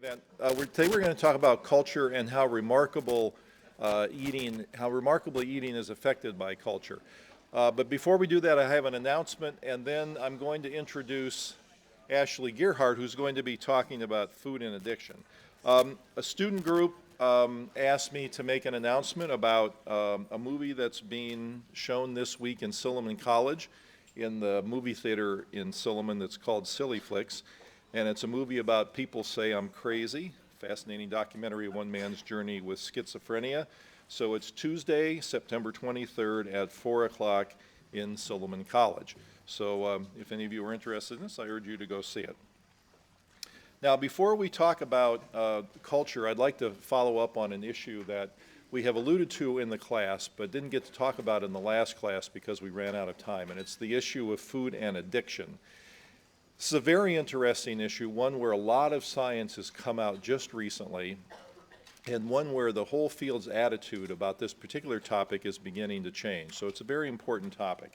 event. Today we're going to talk about culture and how remarkably eating is affected by culture. But before we do that, I have an announcement, and then I'm going to introduce Ashley Gearhardt, who's going to be talking about food and addiction. A student group asked me to make an announcement about a movie that's being shown this week in Silliman College in the movie theater in Silliman that's called Silly Flicks. And it's a movie about People Say I'm Crazy, fascinating documentary of one man's journey with schizophrenia. So it's Tuesday, September 23rd at 4 o'clock in Silliman College. So if any of you are interested in this, I urge you to go see it. Now, before we talk about culture, I'd like to follow up on an issue that we have alluded to in the class, but didn't get to talk about in the last class because we ran out of time, and it's the issue of food and addiction. This is a very interesting issue, one where a lot of science has come out just recently, and one where the whole field's attitude about this particular topic is beginning to change. So it's a very important topic.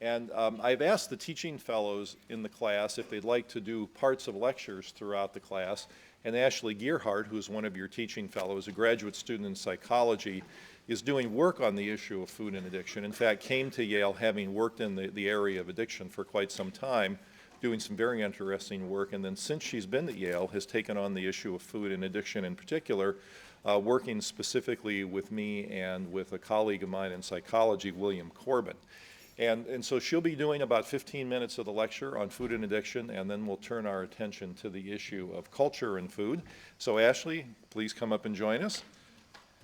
And I've asked the teaching fellows in the class if they'd like to do parts of lectures throughout the class, and Ashley Gearhardt, who's one of your teaching fellows, a graduate student in psychology, is doing work on the issue of food and addiction. In fact, came to Yale having worked in the area of addiction for quite some time, doing some very interesting work, and then since she's been at Yale, has taken on the issue of food and addiction in particular, working specifically with me and with a colleague of mine in psychology, William Corbin. And so she'll be doing about 15 minutes of the lecture on food and addiction, and then we'll turn our attention to the issue of culture and food. So Ashley, please come up and join us,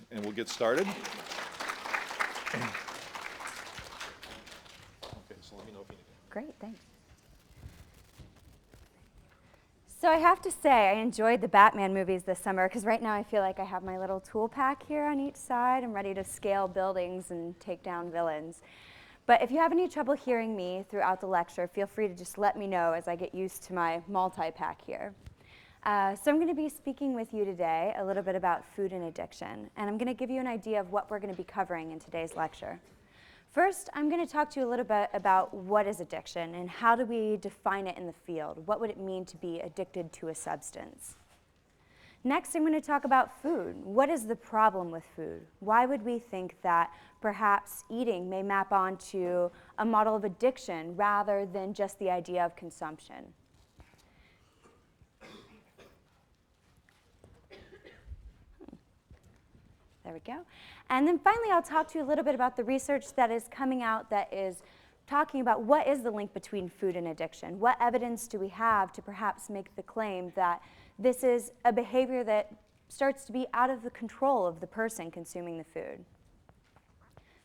and we'll get started. Okay, so let me know if you need it. Great, thanks. So I have to say, I enjoyed the Batman movies this summer because right now I feel like I have my little tool pack here on each side. I'm ready to scale buildings and take down villains. But if you have any trouble hearing me throughout the lecture, feel free to just let me know as I get used to my multi-pack here. So I'm going to be speaking with you today a little bit about food and addiction, and I'm going to give you an idea of what we're going to be covering in today's lecture. First, I'm going to talk to you a little bit about what is addiction and how do we define it in the field. What would it mean to be addicted to a substance? Next, I'm going to talk about food. What is the problem with food? Why would we think that perhaps eating may map onto a model of addiction rather than just the idea of consumption? There we go. And then finally, I'll talk to you a little bit about the research that is coming out that is talking about what is the link between food and addiction. What evidence do we have to perhaps make the claim that this is a behavior that starts to be out of the control of the person consuming the food?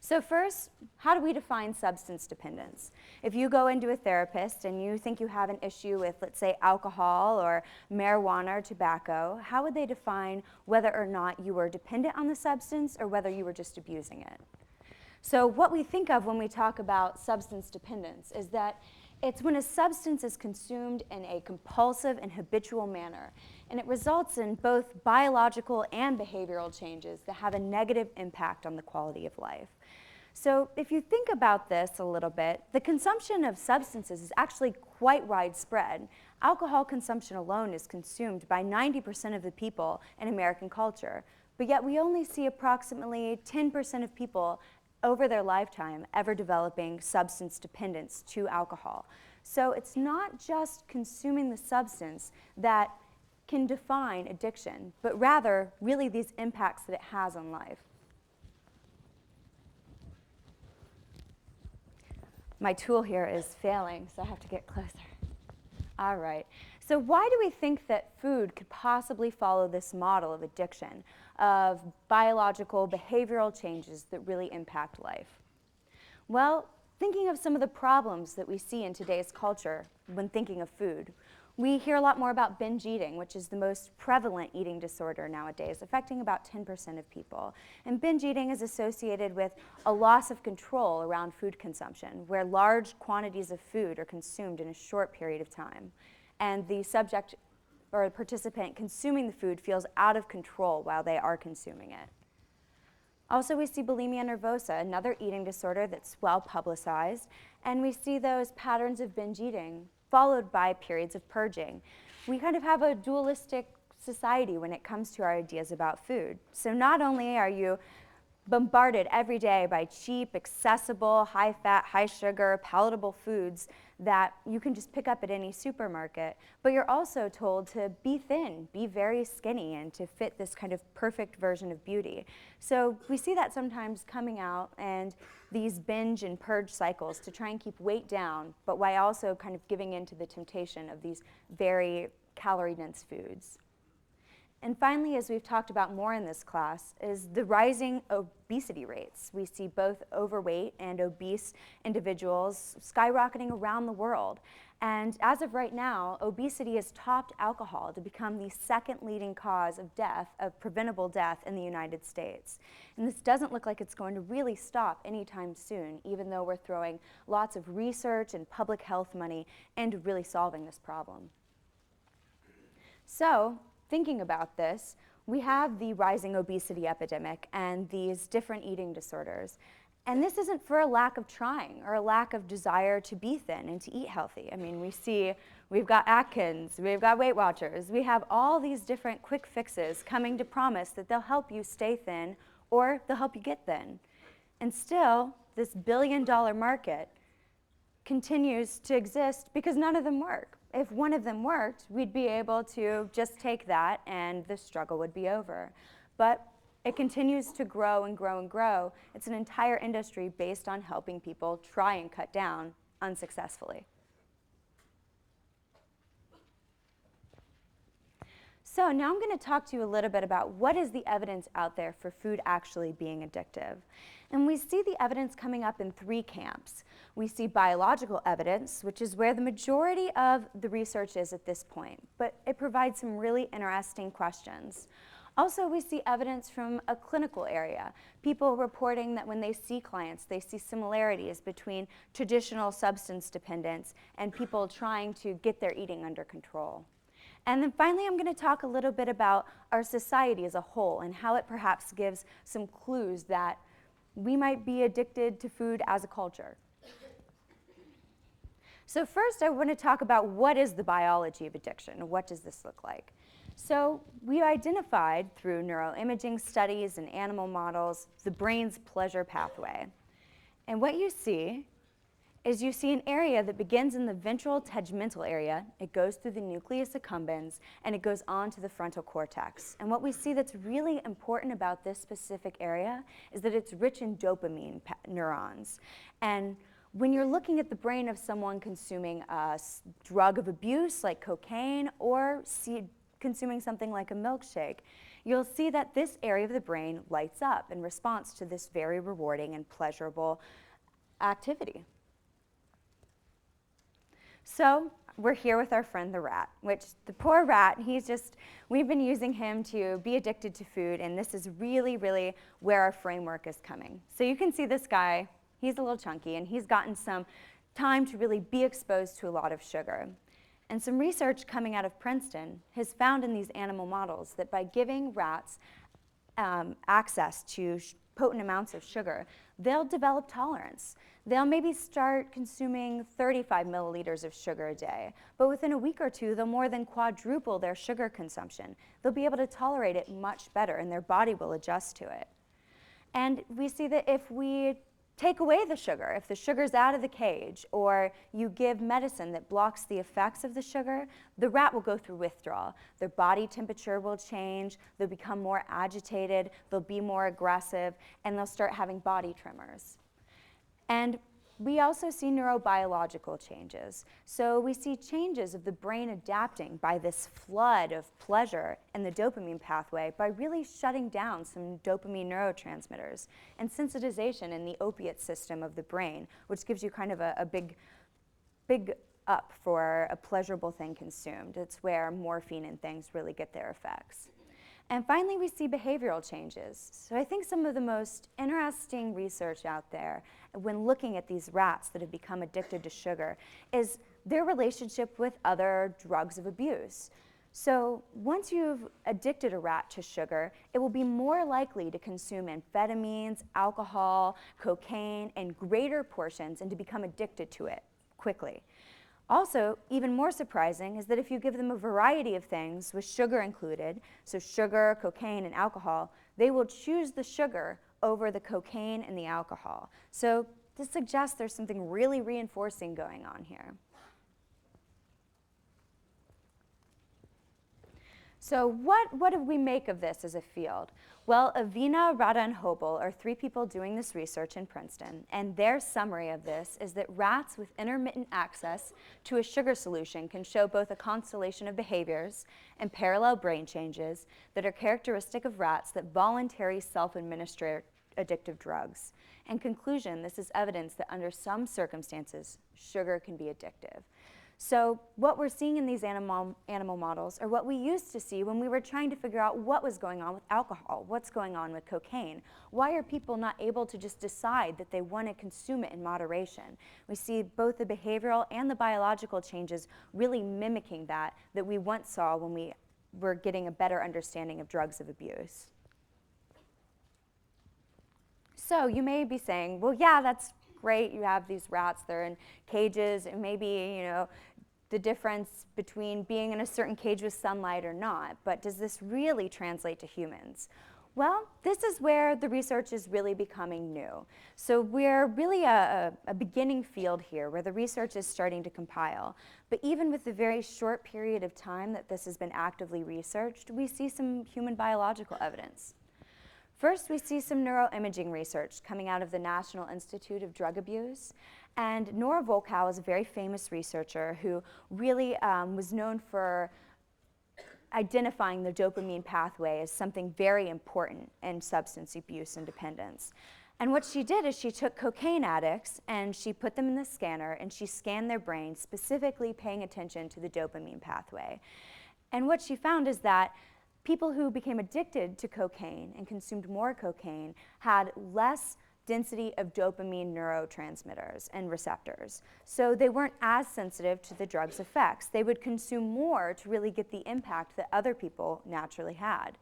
So first, how do we define substance dependence? If you go into a therapist and you think you have an issue with, let's say, alcohol or marijuana or tobacco, how would they define whether or not you were dependent on the substance or whether you were just abusing it? So what we think of when we talk about substance dependence is that it's when a substance is consumed in a compulsive and habitual manner, and it results in both biological and behavioral changes that have a negative impact on the quality of life. So if you think about this a little bit, the consumption of substances is actually quite widespread. Alcohol consumption alone is consumed by 90% of the people in American culture, but yet we only see approximately 10% of people over their lifetime ever developing substance dependence to alcohol. So it's not just consuming the substance that can define addiction, but rather really these impacts that it has on life. My tool here is failing, so I have to get closer. All right, so why do we think that food could possibly follow this model of addiction, of biological, behavioral changes that really impact life? Well, thinking of some of the problems that we see in today's culture when thinking of food, we hear a lot more about binge eating, which is the most prevalent eating disorder nowadays, affecting about 10% of people. And binge eating is associated with a loss of control around food consumption, where large quantities of food are consumed in a short period of time. And the subject or participant consuming the food feels out of control while they are consuming it. Also, we see bulimia nervosa, another eating disorder that's well publicized, and we see those patterns of binge eating followed by periods of purging. We kind of have a dualistic society when it comes to our ideas about food. So not only are you bombarded every day by cheap, accessible, high-fat, high-sugar, palatable foods that you can just pick up at any supermarket, but you're also told to be thin, be very skinny, and to fit this kind of perfect version of beauty. So we see that sometimes coming out, and these binge and purge cycles to try and keep weight down, but while also kind of giving in to the temptation of these very calorie-dense foods. And finally, as we've talked about more in this class, is the rising obesity rates. We see both overweight and obese individuals skyrocketing around the world. And as of right now, obesity has topped alcohol to become the second leading cause of death, of preventable death in the United States. And this doesn't look like it's going to really stop anytime soon, even though we're throwing lots of research and public health money into really solving this problem. So, thinking about this, we have the rising obesity epidemic and these different eating disorders. And this isn't for a lack of trying or a lack of desire to be thin and to eat healthy. I mean, we've got Atkins, we've got Weight Watchers, we have all these different quick fixes coming to promise that they'll help you stay thin or they'll help you get thin. And still, this billion-dollar market continues to exist because none of them work. If one of them worked, we'd be able to just take that and the struggle would be over. But it continues to grow and grow and grow. It's an entire industry based on helping people try and cut down unsuccessfully. So now I'm going to talk to you a little bit about what is the evidence out there for food actually being addictive. And we see the evidence coming up in three camps. We see biological evidence, which is where the majority of the research is at this point, but it provides some really interesting questions. Also, we see evidence from a clinical area, people reporting that when they see clients, they see similarities between traditional substance dependence and people trying to get their eating under control. And then finally, I'm going to talk a little bit about our society as a whole and how it perhaps gives some clues that we might be addicted to food as a culture. So first, I want to talk about what is the biology of addiction. What does this look like? So we identified through neuroimaging studies and animal models the brain's pleasure pathway. And what you see is you see an area that begins in the ventral tegmental area. It goes through the nucleus accumbens, and it goes on to the frontal cortex. And what we see that's really important about this specific area is that it's rich in dopamine neurons. And when you're looking at the brain of someone consuming a drug of abuse like cocaine or consuming something like a milkshake, you'll see that this area of the brain lights up in response to this very rewarding and pleasurable activity. So we're here with our friend the rat, which the poor rat, we've been using him to be addicted to food, and this is really, really where our framework is coming. So you can see this guy, he's a little chunky, and he's gotten some time to really be exposed to a lot of sugar. And some research coming out of Princeton has found in these animal models that by giving rats access to potent amounts of sugar, they'll develop tolerance. They'll maybe start consuming 35 milliliters of sugar a day, but within a week or two, they'll more than quadruple their sugar consumption. They'll be able to tolerate it much better, and their body will adjust to it. And we see that if we take away the sugar, if the sugar's out of the cage, or you give medicine that blocks the effects of the sugar, the rat will go through withdrawal. Their body temperature will change, they'll become more agitated, they'll be more aggressive, and they'll start having body tremors. And we also see neurobiological changes. So we see changes of the brain adapting by this flood of pleasure and the dopamine pathway by really shutting down some dopamine neurotransmitters and sensitization in the opiate system of the brain, which gives you kind of a big up for a pleasurable thing consumed. It's where morphine and things really get their effects. And finally, we see behavioral changes. So I think some of the most interesting research out there when looking at these rats that have become addicted to sugar is their relationship with other drugs of abuse. So once you've addicted a rat to sugar, it will be more likely to consume amphetamines, alcohol, cocaine, and greater portions and to become addicted to it quickly. Also, even more surprising is that if you give them a variety of things with sugar included, so sugar, cocaine, and alcohol, they will choose the sugar over the cocaine and the alcohol. So this suggests there's something really reinforcing going on here. So what do we make of this as a field? Well, Avina, Rada, and Hobel are three people doing this research in Princeton, and their summary of this is that rats with intermittent access to a sugar solution can show both a constellation of behaviors and parallel brain changes that are characteristic of rats that voluntarily self-administer addictive drugs. In conclusion, this is evidence that under some circumstances, sugar can be addictive. So what we're seeing in these animal models are what we used to see when we were trying to figure out what was going on with alcohol, what's going on with cocaine. Why are people not able to just decide that they want to consume it in moderation? We see both the behavioral and the biological changes really mimicking that we once saw when we were getting a better understanding of drugs of abuse. So you may be saying, well, yeah, that's great. You have these rats, they're in cages, and maybe, you know, the difference between being in a certain cage with sunlight or not, but does this really translate to humans? Well, this is where the research is really becoming new. So we're really a beginning field here where the research is starting to compile. But even with the very short period of time that this has been actively researched, we see some human biological evidence. First, we see some neuroimaging research coming out of the National Institute of Drug Abuse. And Nora Volkow is a very famous researcher who really was known for identifying the dopamine pathway as something very important in substance abuse and dependence. And what she did is she took cocaine addicts and she put them in the scanner and she scanned their brains, specifically paying attention to the dopamine pathway. And what she found is that people who became addicted to cocaine and consumed more cocaine had less density of dopamine neurotransmitters and receptors. So they weren't as sensitive to the drug's effects. They would consume more to really get the impact that other people naturally had.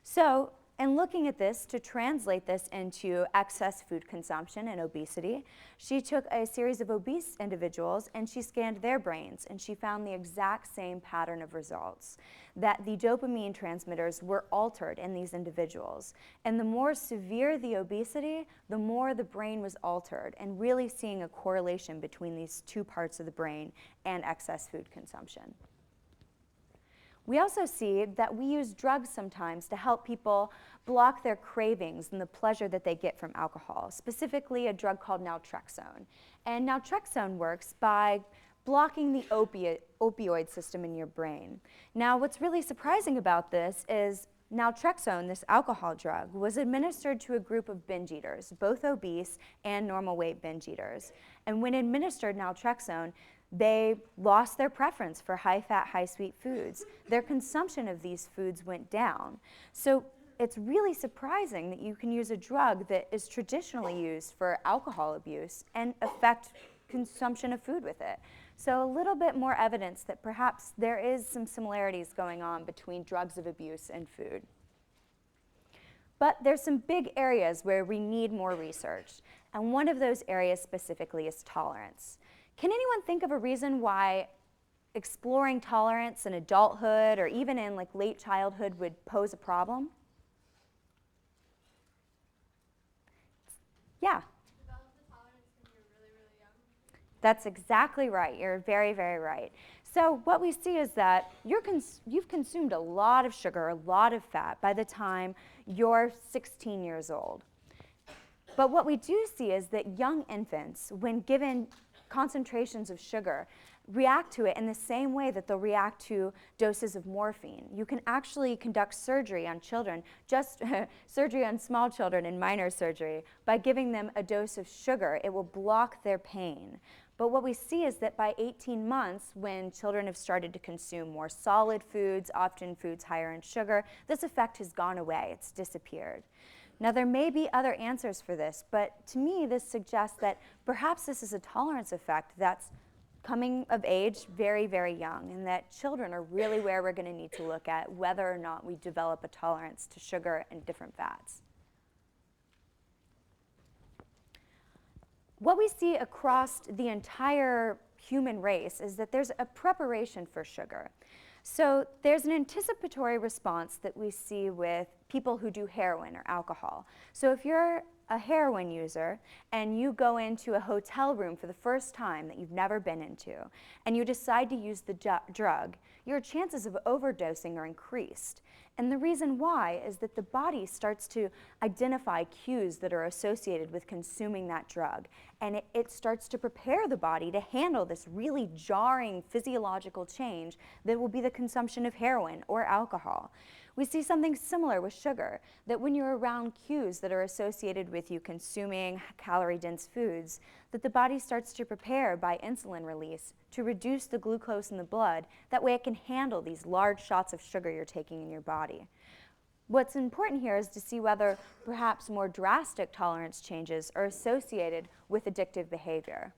So in looking at this, to translate this into excess food consumption and obesity, she took a series of obese individuals and she scanned their brains, and she found the exact same pattern of results, that the dopamine transmitters were altered in these individuals. And the more severe the obesity, the more the brain was altered, and really seeing a correlation between these two parts of the brain and excess food consumption. We also see that we use drugs sometimes to help people block their cravings and the pleasure that they get from alcohol, specifically a drug called naltrexone. And naltrexone works by blocking the opioid system in your brain. Now, what's really surprising about this is naltrexone, this alcohol drug, was administered to a group of binge eaters, both obese and normal weight binge eaters. And when administered naltrexone, they lost their preference for high-fat, high-sweet foods. Their consumption of these foods went down. So it's really surprising that you can use a drug that is traditionally used for alcohol abuse and affect consumption of food with it. So a little bit more evidence that perhaps there is some similarities going on between drugs of abuse and food. But there's some big areas where we need more research, and one of those areas specifically is tolerance. Can anyone think of a reason why exploring tolerance in adulthood or even in like late childhood would pose a problem? Yeah. Develop the tolerance when you're really, really young. That's exactly right. You're very, very right. So what we see is that you've consumed a lot of sugar, a lot of fat by the time you're 16 years old. But what we do see is that young infants, when given concentrations of sugar, react to it in the same way that they'll react to doses of morphine. You can actually conduct surgery on children, just surgery on small children in minor surgery, by giving them a dose of sugar. It will block their pain. But what we see is that by 18 months, when children have started to consume more solid foods, often foods higher in sugar, this effect has gone away. It's disappeared. Now, there may be other answers for this, but to me, this suggests that perhaps this is a tolerance effect that's coming of age very, very young, and that children are really where we're going to need to look at whether or not we develop a tolerance to sugar and different fats. What we see across the entire human race is that there's a preparation for sugar. So there's an anticipatory response that we see with people who do heroin or alcohol. So if you're a heroin user and you go into a hotel room for the first time that you've never been into and you decide to use the drug, your chances of overdosing are increased. And the reason why is that the body starts to identify cues that are associated with consuming that drug. And it starts to prepare the body to handle this really jarring physiological change that will be the consumption of heroin or alcohol. We see something similar with sugar, that when you're around cues that are associated with you consuming calorie-dense foods, that the body starts to prepare by insulin release to reduce the glucose in the blood. That way it can handle these large shots of sugar you're taking in your body. What's important here is to see whether perhaps more drastic tolerance changes are associated with addictive behavior.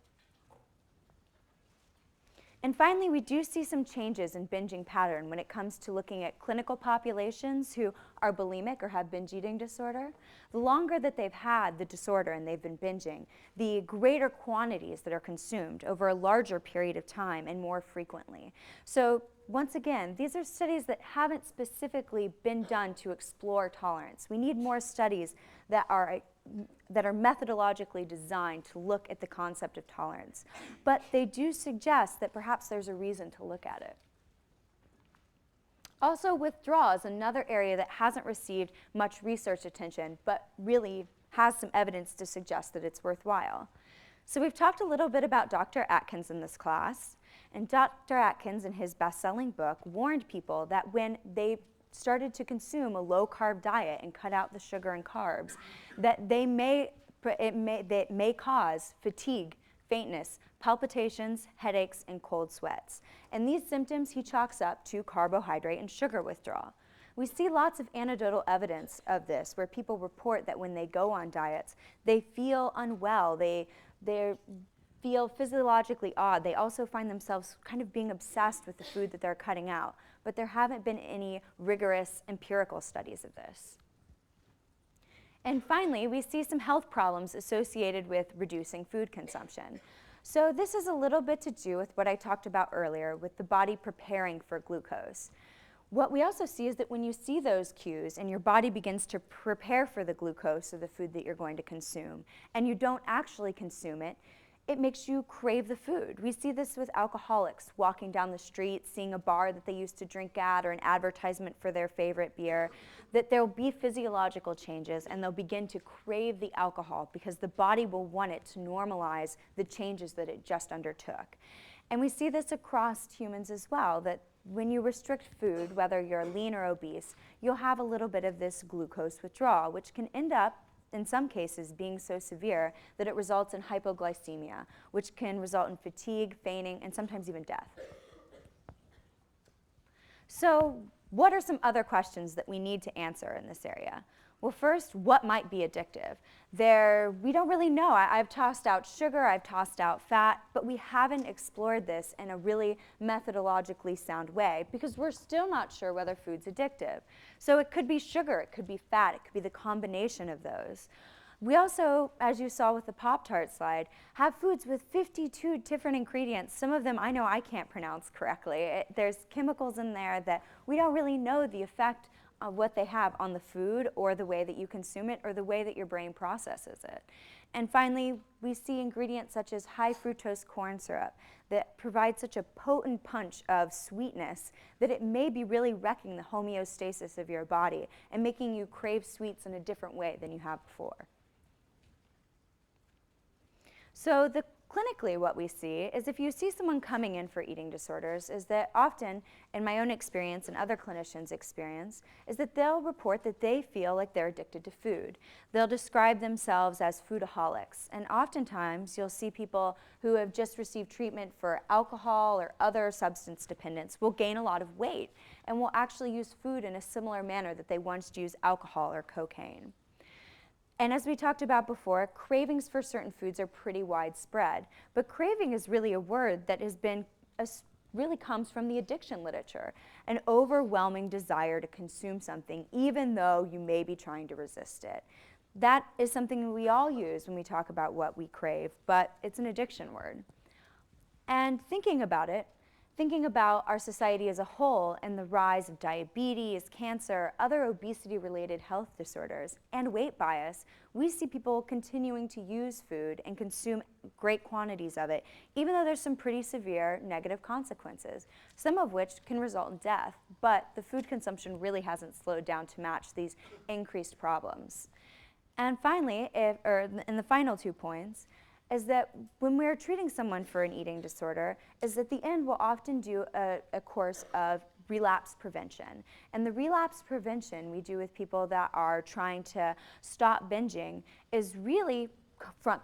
And finally, we do see some changes in binging pattern when it comes to looking at clinical populations who are bulimic or have binge eating disorder. The longer that they've had the disorder and they've been binging, the greater quantities that are consumed over a larger period of time and more frequently. So once again, these are studies that haven't specifically been done to explore tolerance. We need more studies that are methodologically designed to look at the concept of tolerance. But they do suggest that perhaps there's a reason to look at it. Also, withdrawal is another area that hasn't received much research attention, but really has some evidence to suggest that it's worthwhile. So we've talked a little bit about Dr. Atkins in this class, and Dr. Atkins in his best-selling book warned people that when they started to consume a low-carb diet and cut out the sugar and carbs, that it may cause fatigue, faintness, palpitations, headaches, and cold sweats. And these symptoms he chalks up to carbohydrate and sugar withdrawal. We see lots of anecdotal evidence of this, where people report that when they go on diets, they feel unwell, they feel physiologically odd. They also find themselves kind of being obsessed with the food that they're cutting out. But there haven't been any rigorous empirical studies of this. And finally, we see some health problems associated with reducing food consumption. So this has a little bit to do with what I talked about earlier, with the body preparing for glucose. What we also see is that when you see those cues and your body begins to prepare for the glucose of the food that you're going to consume, and you don't actually consume it, it makes you crave the food. We see this with alcoholics walking down the street, seeing a bar that they used to drink at or an advertisement for their favorite beer, that there'll be physiological changes and they'll begin to crave the alcohol because the body will want it to normalize the changes that it just undertook. And we see this across humans as well, that when you restrict food, whether you're lean or obese, you'll have a little bit of this glucose withdrawal, which can end up in some cases being so severe that it results in hypoglycemia, which can result in fatigue, fainting, and sometimes even death. So what are some other questions that we need to answer in this area? Well, first, what might be addictive? We don't really know. I've tossed out sugar, I've tossed out fat, but we haven't explored this in a really methodologically sound way because we're still not sure whether food's addictive. So it could be sugar, it could be fat, it could be the combination of those. We also, as you saw with the Pop-Tart slide, have foods with 52 different ingredients. Some of them I know I can't pronounce correctly. There's chemicals in there that we don't really know the effect of what they have on the food or the way that you consume it or the way that your brain processes it. And finally, we see ingredients such as high fructose corn syrup that provide such a potent punch of sweetness that it may be really wrecking the homeostasis of your body and making you crave sweets in a different way than you have before. So clinically what we see is if you see someone coming in for eating disorders is that often, in my own experience and other clinicians' experience, is that they'll report that they feel like they're addicted to food. They'll describe themselves as foodaholics. And oftentimes you'll see people who have just received treatment for alcohol or other substance dependence will gain a lot of weight and will actually use food in a similar manner that they once used alcohol or cocaine. And as we talked about before, cravings for certain foods are pretty widespread. But craving is really a word that really comes from the addiction literature, an overwhelming desire to consume something even though you may be trying to resist it. That is something we all use when we talk about what we crave, but it's an addiction word. And thinking about our society as a whole and the rise of diabetes, cancer, other obesity-related health disorders, and weight bias, we see people continuing to use food and consume great quantities of it, even though there's some pretty severe negative consequences, some of which can result in death. But the food consumption really hasn't slowed down to match these increased problems. And finally, in the final 2 points, is that when we're treating someone for an eating disorder, is at the end we'll often do a course of relapse prevention. And the relapse prevention we do with people that are trying to stop binging is really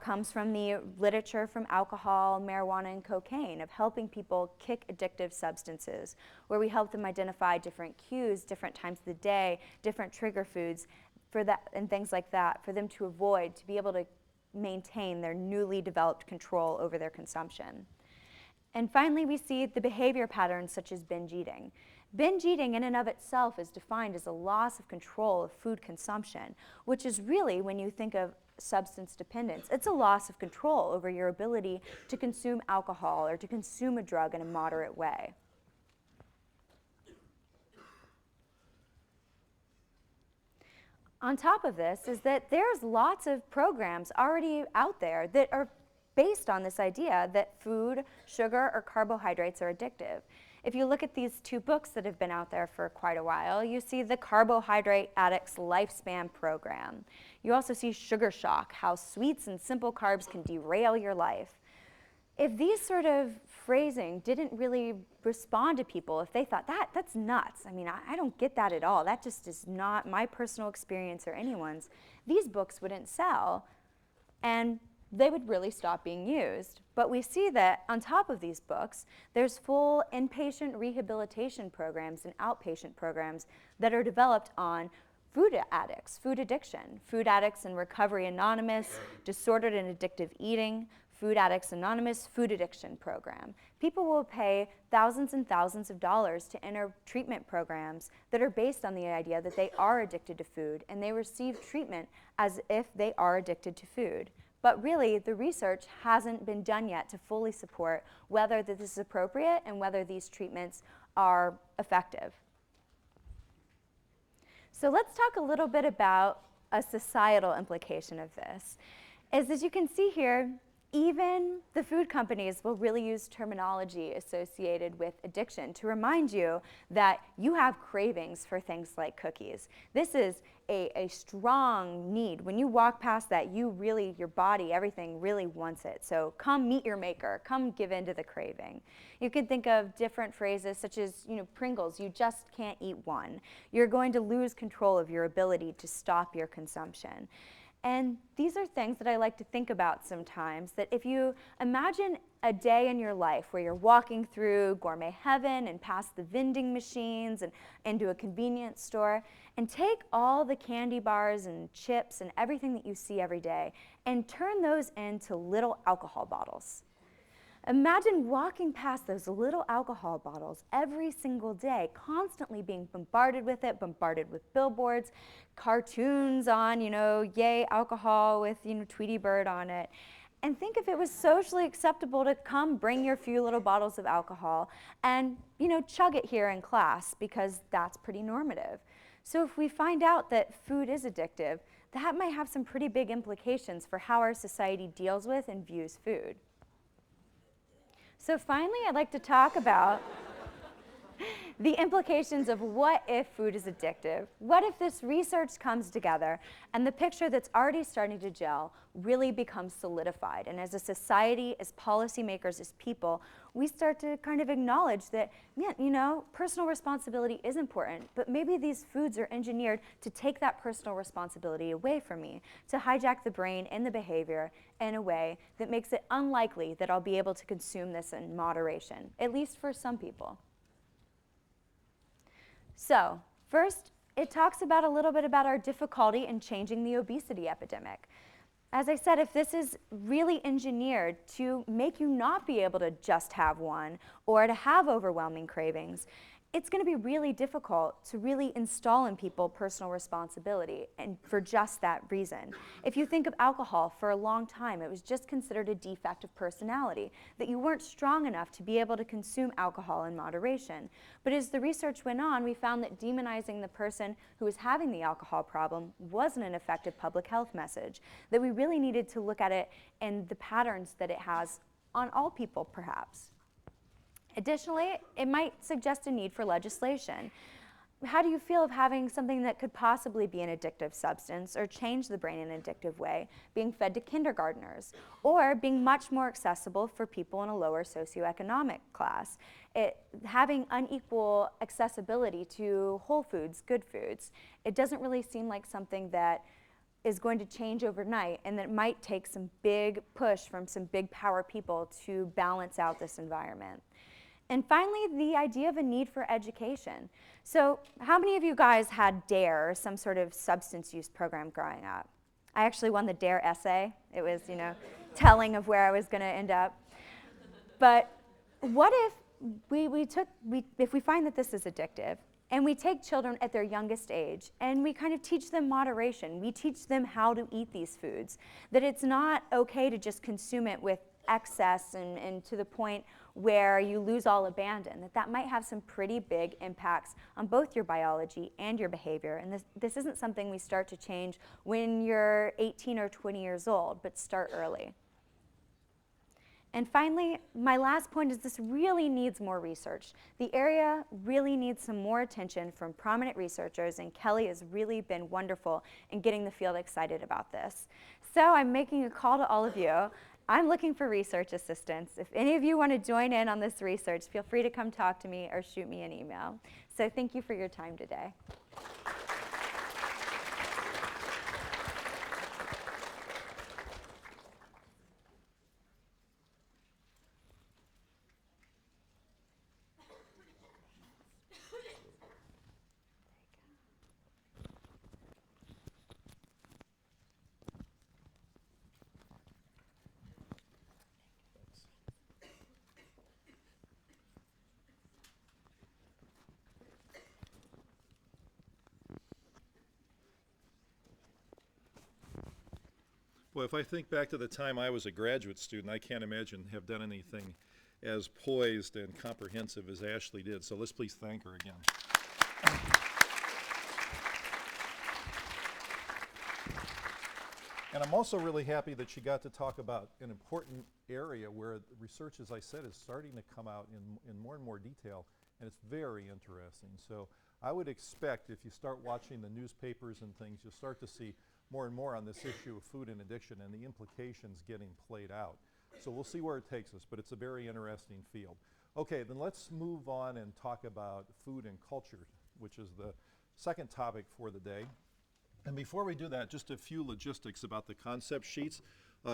comes from the literature from alcohol, marijuana, and cocaine, of helping people kick addictive substances, where we help them identify different cues, different times of the day, different trigger foods, for that, and things like that, for them to avoid, to be able to maintain their newly developed control over their consumption. And finally, we see the behavior patterns such as binge eating. Binge eating in and of itself is defined as a loss of control of food consumption, which is really, when you think of substance dependence, it's a loss of control over your ability to consume alcohol or to consume a drug in a moderate way. On top of this is that there's lots of programs already out there that are based on this idea that food, sugar, or carbohydrates are addictive. If you look at these 2 books that have been out there for quite a while, you see the Carbohydrate Addict's Lifespan Program. You also see Sugar Shock, how sweets and simple carbs can derail your life. If these sort of phrasing didn't really respond to people, if they thought, that's nuts, I mean, I don't get that at all, that just is not my personal experience or anyone's, these books wouldn't sell, and they would really stop being used. But we see that on top of these books, there's full inpatient rehabilitation programs and outpatient programs that are developed on food addicts, food addiction, Food Addicts and Recovery Anonymous, Disordered and Addictive Eating, Food Addicts Anonymous Food Addiction Program. People will pay thousands and thousands of dollars to enter treatment programs that are based on the idea that they are addicted to food, and they receive treatment as if they are addicted to food. But really, the research hasn't been done yet to fully support whether this is appropriate and whether these treatments are effective. So let's talk a little bit about a societal implication of this. As you can see here, even the food companies will really use terminology associated with addiction to remind you that you have cravings for things like cookies. This is a strong need. When you walk past that, your body, everything really wants it. So come meet your maker, come give in to the craving. You can think of different phrases such as, Pringles, you just can't eat one. You're going to lose control of your ability to stop your consumption. And these are things that I like to think about sometimes, that if you imagine a day in your life where you're walking through gourmet heaven and past the vending machines and into a convenience store, and take all the candy bars and chips and everything that you see every day and turn those into little alcohol bottles. Imagine walking past those little alcohol bottles every single day, constantly being bombarded with it, bombarded with billboards, cartoons on, yay alcohol with, Tweety Bird on it. And think if it was socially acceptable to come bring your few little bottles of alcohol and, chug it here in class, because that's pretty normative. So if we find out that food is addictive, that might have some pretty big implications for how our society deals with and views food. So finally, I'd like to talk about the implications of what if food is addictive? What if this research comes together and the picture that's already starting to gel really becomes solidified? And as a society, as policymakers, as people, we start to kind of acknowledge that, personal responsibility is important, but maybe these foods are engineered to take that personal responsibility away from me, to hijack the brain and the behavior in a way that makes it unlikely that I'll be able to consume this in moderation, at least for some people. So first, it talks about a little bit about our difficulty in changing the obesity epidemic. As I said, if this is really engineered to make you not be able to just have one or to have overwhelming cravings, it's going to be really difficult to really install in people personal responsibility, and for just that reason. If you think of alcohol, for a long time it was just considered a defect of personality, that you weren't strong enough to be able to consume alcohol in moderation. But as the research went on, we found that demonizing the person who was having the alcohol problem wasn't an effective public health message, that we really needed to look at it and the patterns that it has on all people, perhaps. Additionally, it might suggest a need for legislation. How do you feel of having something that could possibly be an addictive substance or change the brain in an addictive way being fed to kindergartners, or being much more accessible for people in a lower socioeconomic class? Having unequal accessibility to whole foods, good foods, it doesn't really seem like something that is going to change overnight, and that it might take some big push from some big power people to balance out this environment. And finally, the idea of a need for education. So how many of you guys had DARE, or some sort of substance use program growing up? I actually won the DARE essay. It was, telling of where I was going to end up. But what if if we find that this is addictive, and we take children at their youngest age, and we kind of teach them moderation. We teach them how to eat these foods, that it's not okay to just consume it with excess and to the point where you lose all abandon, that might have some pretty big impacts on both your biology and your behavior. And this isn't something we start to change when you're 18 or 20 years old, but start early. And finally, my last point is this really needs more research. The area really needs some more attention from prominent researchers, and Kelly has really been wonderful in getting the field excited about this. So I'm making a call to all of you. I'm looking for research assistants. If any of you want to join in on this research, feel free to come talk to me or shoot me an email. So thank you for your time today. Well, if I think back to the time I was a graduate student, I can't imagine have done anything as poised and comprehensive as Ashley did. So let's please thank her again. And I'm also really happy that she got to talk about an important area where research, as I said, is starting to come out in more and more detail, and it's very interesting. So I would expect if you start watching the newspapers and things, you'll start to see more and more on this issue of food and addiction and the implications getting played out. So we'll see where it takes us, but it's a very interesting field. Okay, then let's move on and talk about food and culture, which is the second topic for the day. And before we do that, just a few logistics about the concept sheets.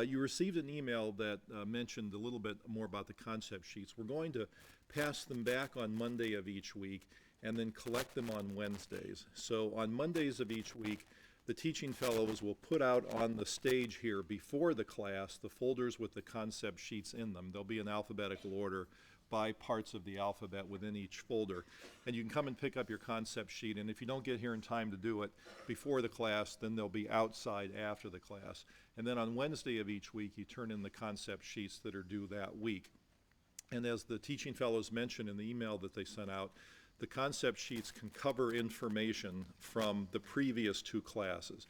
You received an email that mentioned a little bit more about the concept sheets. We're going to pass them back on Monday of each week and then collect them on Wednesdays. So on Mondays of each week, the teaching fellows will put out on the stage here before the class the folders with the concept sheets in them. They'll be in alphabetical order by parts of the alphabet within each folder. And you can come and pick up your concept sheet, and if you don't get here in time to do it before the class, then they'll be outside after the class. And then on Wednesday of each week, you turn in the concept sheets that are due that week. And as the teaching fellows mentioned in the email that they sent out, the concept sheets can cover information from the previous two classes.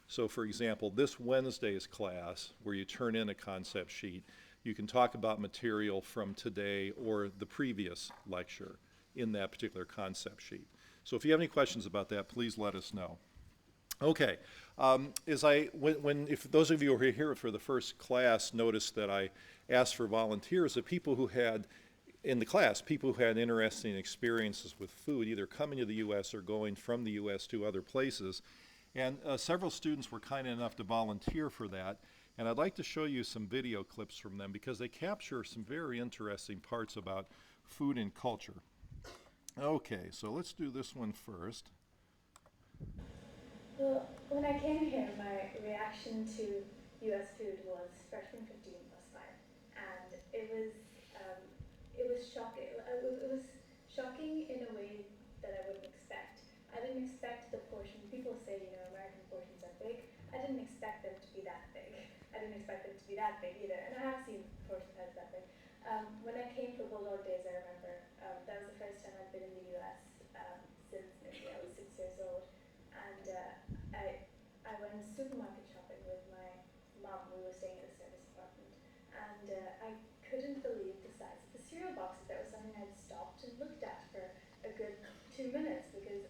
So for example, this Wednesday's class, where you turn in a concept sheet, you can talk about material from today or the previous lecture in that particular concept sheet. So if you have any questions about that, please let us know. Okay, if those of you who are here for the first class noticed that I asked for volunteers of people who had in the class, people who had interesting experiences with food, either coming to the U.S. or going from the U.S. to other places. And several students were kind enough to volunteer for that. And I'd like to show you some video clips from them because they capture some very interesting parts about food and culture. Okay, so let's do this one first. Well, when I came here, my reaction to U.S. food was freshman 15 plus 5. And it was shocking. It was shocking in a way that I wouldn't expect. I didn't expect the portion. People say, you know, American portions are big. I didn't expect them to be that big. I didn't expect them to be that big either. And I have seen portion sizes that big. When I came for Bulldog Days, I remember that was the first time I'd been in the U.S. Since maybe I was 6 years old, and I went supermarket shopping with my mom. We were staying at a service apartment, and I couldn't believe the size of the cereal boxes. That was something I'd stopped and looked at for a good 2 minutes because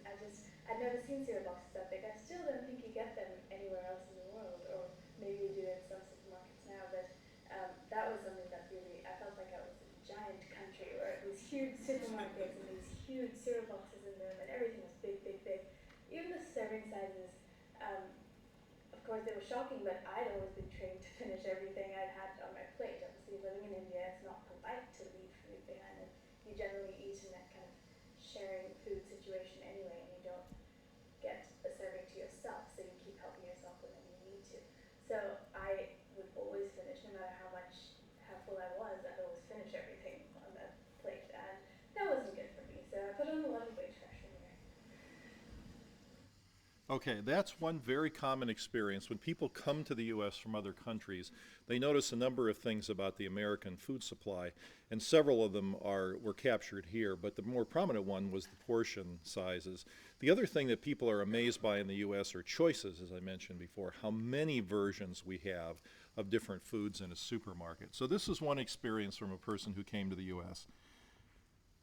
I'd never seen cereal boxes that big. I still don't think you get them anywhere else in the world, or maybe you do in some supermarkets now, but that was something that really, I felt like I was in a giant country where these huge supermarkets and these huge cereal boxes in them, and everything was big, big, big. Even the serving sizes, of course they were shocking, but I'd always been trained to finish everything I'd had on my plate. Obviously living in India, it's not polite to leave food behind, and you generally eat in that kind of sharing food situation anyway, and you don't get a serving to yourself, so you keep helping yourself whenever you need to. So I would always finish, no matter how full I was, I'd always finish everything on that plate, and that wasn't good for me, so I put on a lot of weight freshman year. Okay, that's one very common experience. When people come to the U.S. from other countries, they notice a number of things about the American food supply, and several of them were captured here, but the more prominent one was the portion sizes. The other thing that people are amazed by in the U.S. are choices, as I mentioned before, how many versions we have of different foods in a supermarket. So this is one experience from a person who came to the U.S.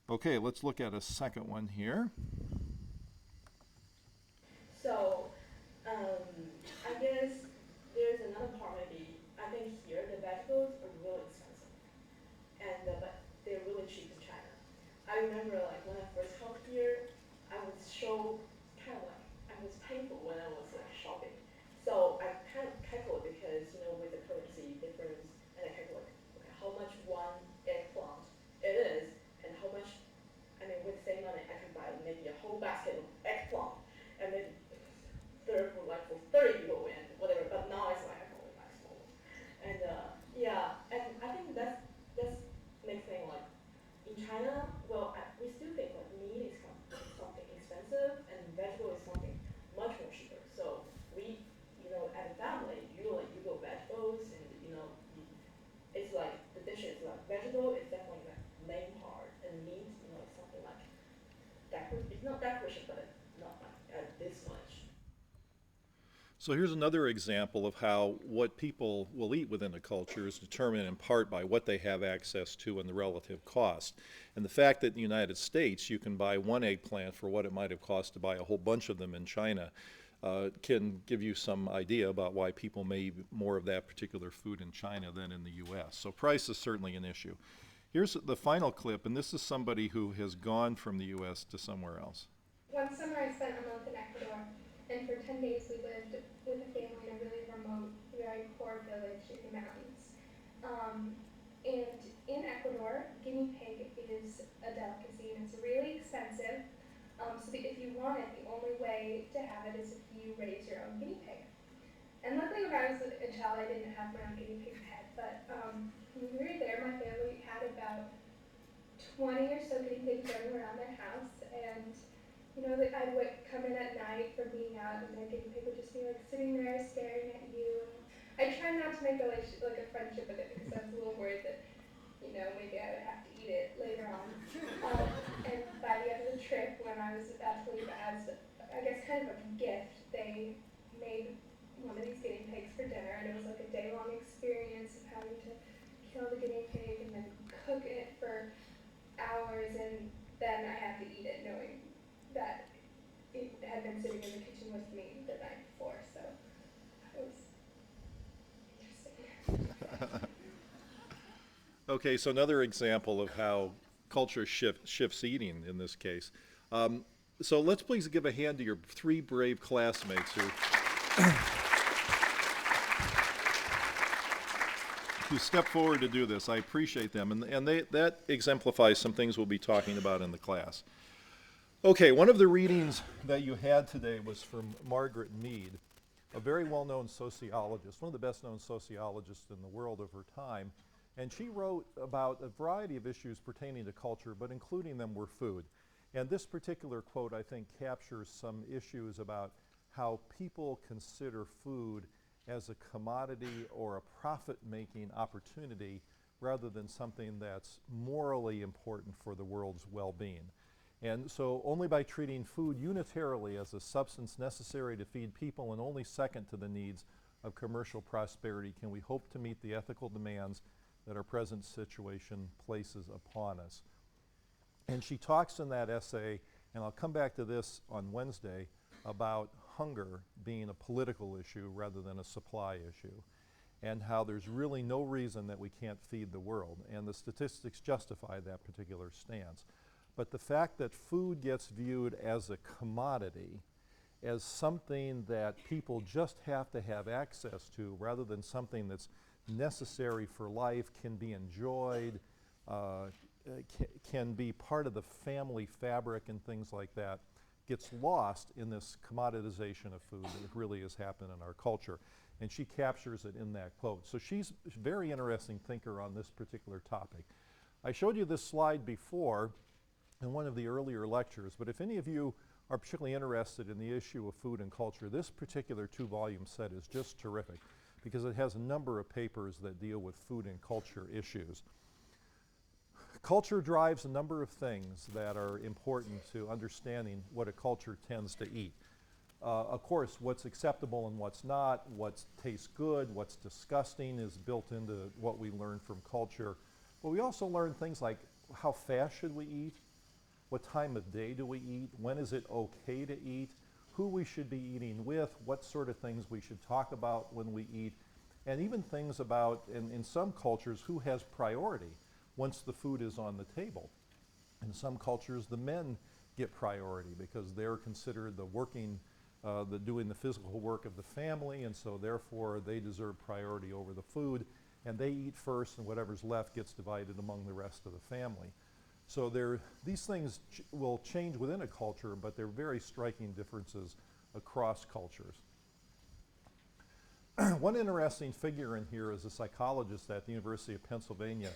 Okay, let's look at a second one here. So, I guess there's another part maybe. I think here the vegetables are really expensive, and but they're really cheap in China. I remember like when I first come here, I was so kind of like I was painful when I was like shopping. So I kind of calculate because you know with the currency difference, and I calculate okay, how much one eggplant it is, and how much. I mean, with the same money, I can buy maybe a whole basket of eggplant, and maybe for 30 people and whatever, but now it's like I can only buy small. And yeah, and I think that's next thing like in China, well, we still think like meat is something expensive and vegetable is something much more cheaper. So we, you know, as a family, you go vegetables and it's like the dish is like vegetable is definitely like main part and meat, it's something like it's not decoration, but it's not like this much. So here's another example of how what people will eat within a culture is determined in part by what they have access to and the relative cost. And the fact that in the United States you can buy one eggplant for what it might have cost to buy a whole bunch of them in China can give you some idea about why people may eat more of that particular food in China than in the U.S. So price is certainly an issue. Here's the final clip, and this is somebody who has gone from the U.S. to somewhere else. One summer I spent a month in Ecuador, and for 10 days we lived with a family in a really remote, very poor village in the mountains. And in Ecuador, guinea pig is a delicacy, and it's really expensive. So if you want it, the only way to have it is if you raise your own guinea pig. And luckily when I was a child, I didn't have my own guinea pig pet, but when we were there, my family had about 20 or so guinea pigs running around their house, and I'd come in at night from being out, and the guinea pig would just be like sitting there staring at you. And I try not to make a friendship with it because I was a little worried that maybe I would have to eat it later on. And by the end of the trip, when I was about to leave, as I guess kind of a gift, they made one of these guinea pigs for dinner, and it was like a day-long experience of having to kill the guinea pig and then cook it for hours, and then I had to eat it knowing that it had been sitting in the kitchen with me the night before, so it was interesting. Okay, so another example of how culture shifts eating in this case. So let's please give a hand to your three brave classmates who stepped forward to do this. I appreciate them, and that exemplifies some things we'll be talking about in the class. Okay, one of the readings that you had today was from Margaret Mead, a very well-known sociologist, one of the best-known sociologists in the world of her time. And she wrote about a variety of issues pertaining to culture, but including them were food. And this particular quote, I think, captures some issues about how people consider food as a commodity or a profit-making opportunity rather than something that's morally important for the world's well-being. And so only by treating food unitarily as a substance necessary to feed people and only second to the needs of commercial prosperity can we hope to meet the ethical demands that our present situation places upon us. And she talks in that essay, and I'll come back to this on Wednesday, about hunger being a political issue rather than a supply issue, and how there's really no reason that we can't feed the world, and the statistics justify that particular stance. But the fact that food gets viewed as a commodity, as something that people just have to have access to rather than something that's necessary for life, can be enjoyed, can be part of the family fabric and things like that, gets lost in this commoditization of food that really has happened in our culture. And she captures it in that quote. So she's a very interesting thinker on this particular topic. I showed you this slide before in one of the earlier lectures, but if any of you are particularly interested in the issue of food and culture, this particular 2-volume set is just terrific because it has a number of papers that deal with food and culture issues. Culture drives a number of things that are important to understanding what a culture tends to eat. Of course, what's acceptable and what's not, what tastes good, what's disgusting is built into what we learn from culture. But we also learn things like how fast should we eat, what time of day do we eat, when is it okay to eat, who we should be eating with, what sort of things we should talk about when we eat, and even things about, in some cultures, who has priority once the food is on the table. In some cultures, the men get priority because they're considered the working, doing the physical work of the family, and so therefore they deserve priority over the food, and they eat first, and whatever's left gets divided among the rest of the family. So these things will change within a culture, but they're very striking differences across cultures. One interesting figure in here is a psychologist at the University of Pennsylvania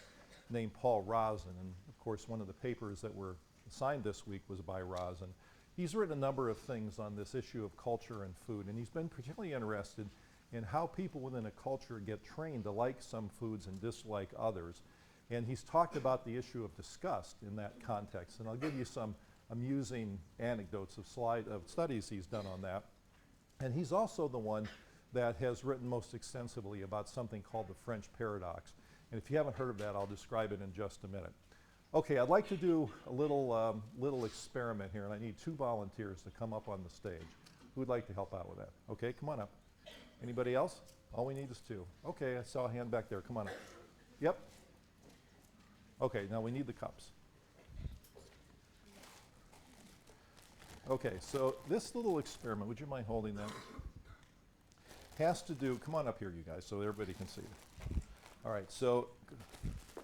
named Paul Rozin, and of course one of the papers that were assigned this week was by Rozin. He's written a number of things on this issue of culture and food, and he's been particularly interested in how people within a culture get trained to like some foods and dislike others. And he's talked about the issue of disgust in that context, and I'll give you some amusing anecdotes of studies he's done on that. And he's also the one that has written most extensively about something called the French paradox. And if you haven't heard of that, I'll describe it in just a minute. Okay, I'd like to do a little experiment here, and I need 2 volunteers to come up on the stage. Who would like to help out with that? Okay, come on up. Anybody else? All we need is 2. Okay, I saw a hand back there. Come on up. Yep. Okay, now we need the cups. Okay, so this little experiment, would you mind holding that? Has to do, come on up here, you guys, so everybody can see you. All right, so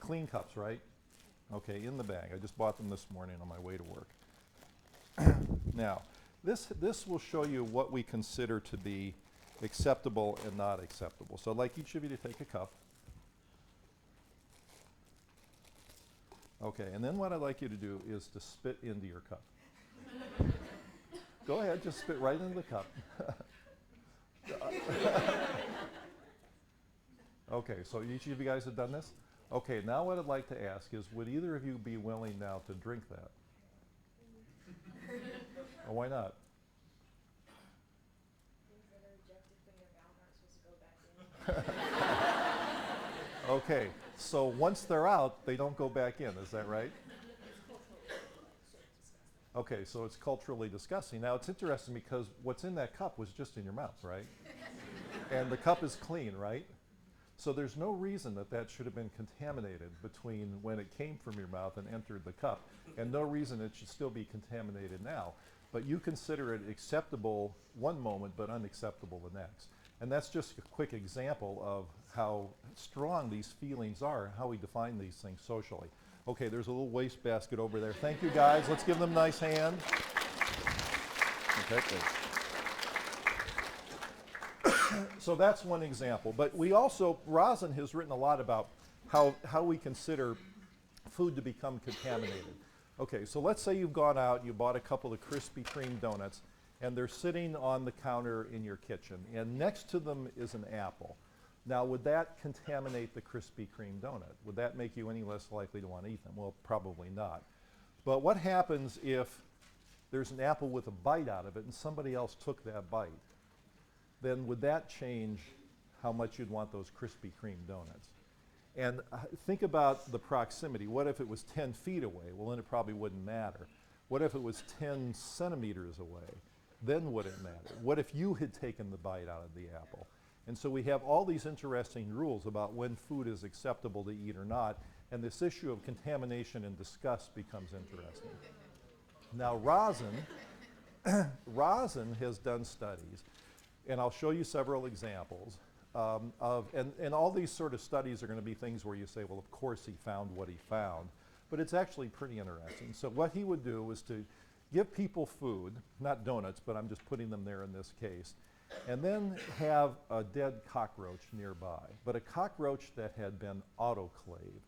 clean cups, right? Okay, in the bag. I just bought them this morning on my way to work. Now, this will show you what we consider to be acceptable and not acceptable. So I'd like each of you to take a cup. Okay, and then what I'd like you to do is to spit into your cup. Go ahead, just spit right into the cup. Okay, so each of you guys have done this? Okay, now what I'd like to ask is, would either of you be willing now to drink that? Or why not? Okay, so once they're out, they don't go back in, is that right? Okay, so it's culturally disgusting. Now it's interesting because what's in that cup was just in your mouth, right? And the cup is clean, right? So there's no reason that that should have been contaminated between when it came from your mouth and entered the cup, and no reason it should still be contaminated now. But you consider it acceptable one moment, but unacceptable the next. And that's just a quick example of how strong these feelings are, how we define these things socially. Okay, there's a little wastebasket over there. Thank you, guys. Let's give them a nice hand. Okay, good. So that's one example. But we also, Rosin has written a lot about how we consider food to become contaminated. Okay, so let's say you've gone out, you bought a couple of Krispy Kreme donuts, and they're sitting on the counter in your kitchen, and next to them is an apple. Now, would that contaminate the Krispy Kreme donut? Would that make you any less likely to want to eat them? Well, probably not. But what happens if there's an apple with a bite out of it and somebody else took that bite? Then would that change how much you'd want those Krispy Kreme donuts? And think about the proximity. What if it was 10 feet away? Well, then it probably wouldn't matter. What if it was 10 centimeters away? Then would it matter? What if you had taken the bite out of the apple? And so we have all these interesting rules about when food is acceptable to eat or not, and this issue of contamination and disgust becomes interesting. Now, Rosin has done studies, and I'll show you several examples and all these sort of studies are going to be things where you say, well, of course he found what he found, but it's actually pretty interesting. So what he would do was to give people food, not donuts, but I'm just putting them there in this case, and then have a dead cockroach nearby, but a cockroach that had been autoclaved.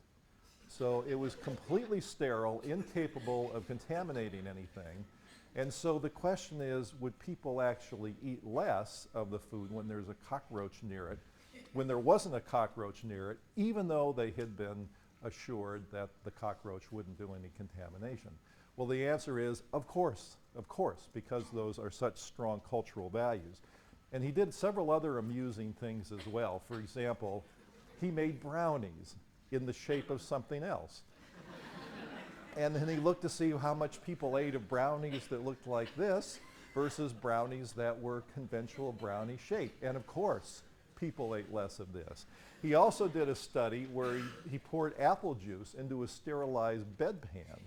So it was completely sterile, incapable of contaminating anything. And so the question is, would people actually eat less of the food when there's a cockroach near it, when there wasn't a cockroach near it, even though they had been assured that the cockroach wouldn't do any contamination? Well, the answer is, of course, because those are such strong cultural values. And he did several other amusing things as well. For example, he made brownies in the shape of something else. And then he looked to see how much people ate of brownies that looked like this versus brownies that were conventional brownie shaped. And of course, people ate less of this. He also did a study where he poured apple juice into a sterilized bedpan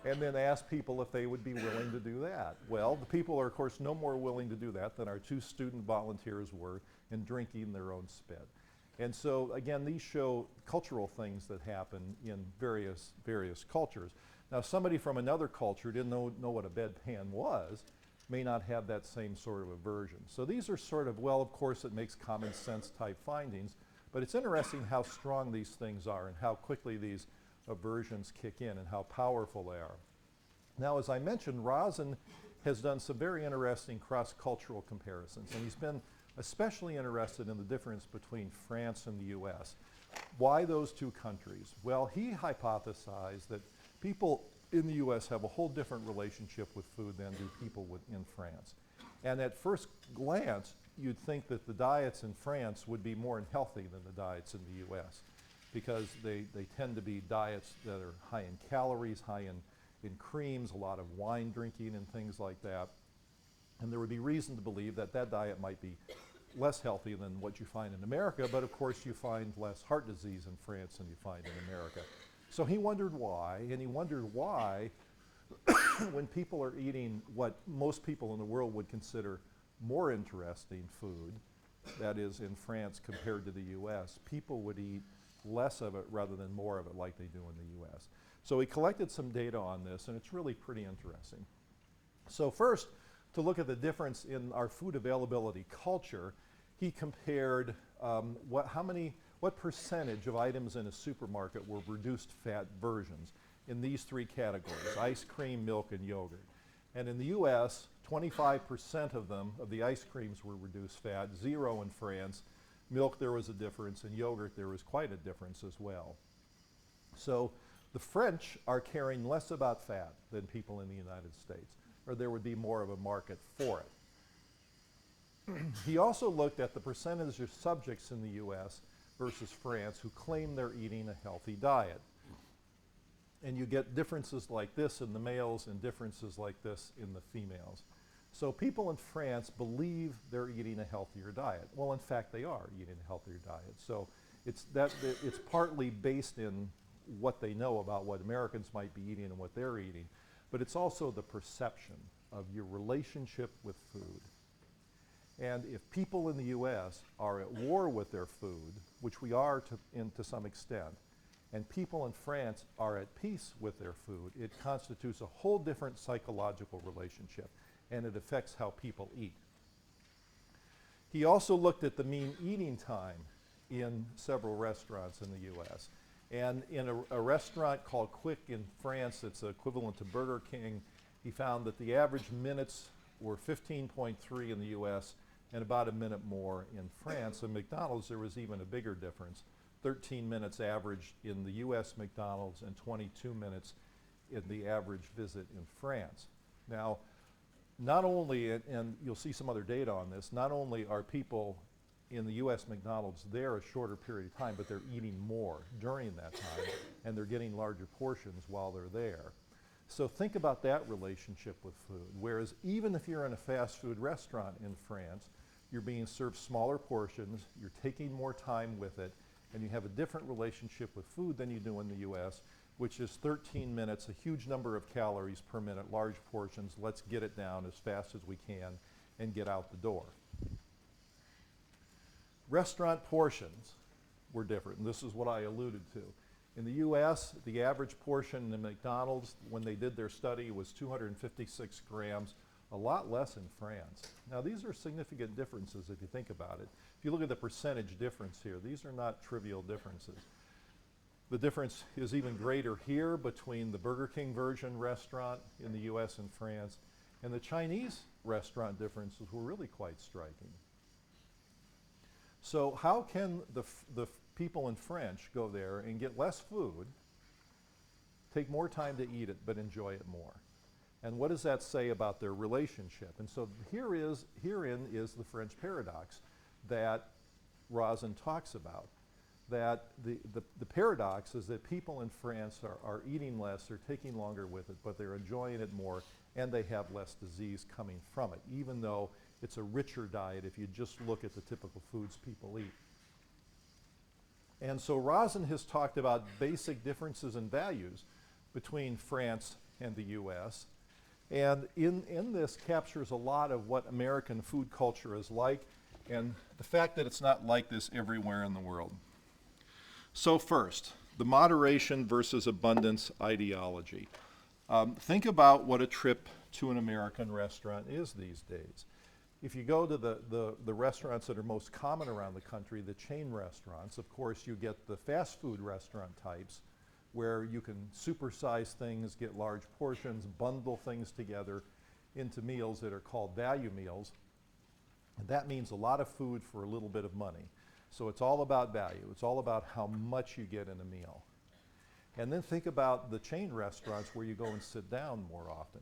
and then asked people if they would be willing to do that. Well, the people are, of course, no more willing to do that than our 2 student volunteers were in drinking their own spit. And so, again, these show cultural things that happen in various cultures. Now, somebody from another culture didn't know what a bedpan was, may not have that same sort of aversion. So these are sort of, well, of course, it makes common sense type findings, but it's interesting how strong these things are and how quickly these aversions kick in and how powerful they are. Now, as I mentioned, Rosin has done some very interesting cross-cultural comparisons, and he's been especially interested in the difference between France and the US. Why those 2 countries? Well, he hypothesized that people in the US have a whole different relationship with food than do people in France. And at first glance, you'd think that the diets in France would be more healthy than the diets in the US, because they tend to be diets that are high in calories, high in creams, a lot of wine drinking and things like that. And there would be reason to believe that that diet might be less healthy than what you find in America, but of course you find less heart disease in France than you find in America. So he wondered why, and he wondered why when people are eating what most people in the world would consider more interesting food, that is in France compared to the US, people would eat less of it rather than more of it like they do in the US. So he collected some data on this, and it's really pretty interesting. So first, to look at the difference in our food availability culture, he compared what percentage of items in a supermarket were reduced fat versions in these 3 categories: ice cream, milk, and yogurt. And in the US, 25% of them, of the ice creams, were reduced fat, 0 in France. Milk, there was a difference. In yogurt, there was quite a difference as well. So the French are caring less about fat than people in the United States, or there would be more of a market for it. He also looked at the percentage of subjects in the US versus France who claim they're eating a healthy diet. And you get differences like this in the males and differences like this in the females. So people in France believe they're eating a healthier diet. Well, in fact, they are eating a healthier diet. So it's partly based in what they know about what Americans might be eating and what they're eating, but it's also the perception of your relationship with food. And if people in the US are at war with their food, which we are to some extent, and people in France are at peace with their food, it constitutes a whole different psychological relationship, and it affects how people eat. He also looked at the mean eating time in several restaurants in the U.S. And in a restaurant called Quick in France, it's equivalent to Burger King, he found that the average minutes were 15.3 in the U.S. and about a minute more in France. In McDonald's, there was even a bigger difference. 13 minutes average in the U.S. McDonald's and 22 minutes in the average visit in France. Now, not only, and you'll see some other data on this, not only are people in the U.S. McDonald's there a shorter period of time, but they're eating more during that time, and they're getting larger portions while they're there. So think about that relationship with food, whereas even if you're in a fast food restaurant in France, you're being served smaller portions, you're taking more time with it, and you have a different relationship with food than you do in the U.S., which is 13 minutes, a huge number of calories per minute, large portions. Let's get it down as fast as we can and get out the door. Restaurant portions were different, and this is what I alluded to. In the U.S., the average portion in McDonald's, when they did their study, was 256 grams, a lot less in France. Now, these are significant differences if you think about it. If you look at the percentage difference here, these are not trivial differences. The difference is even greater here between the Burger King version restaurant in the U.S. and France, and the Chinese restaurant differences were really quite striking. So how can the people in French go there and get less food, take more time to eat it, but enjoy it more? And what does that say about their relationship? And so herein is the French paradox that Rosin talks about. That the paradox is that people in France are eating less, they're taking longer with it, but they're enjoying it more, and they have less disease coming from it, even though it's a richer diet if you just look at the typical foods people eat. And so Rosin has talked about basic differences in values between France and the U.S. And in this captures a lot of what American food culture is like and the fact that it's not like this everywhere in the world. So first, the moderation versus abundance ideology. Think about what a trip to an American restaurant is these days. If you go to the restaurants that are most common around the country, the chain restaurants, of course you get the fast food restaurant types where you can supersize things, get large portions, bundle things together into meals that are called value meals. And that means a lot of food for a little bit of money. So it's all about value. It's all about how much you get in a meal. And then think about the chain restaurants where you go and sit down more often.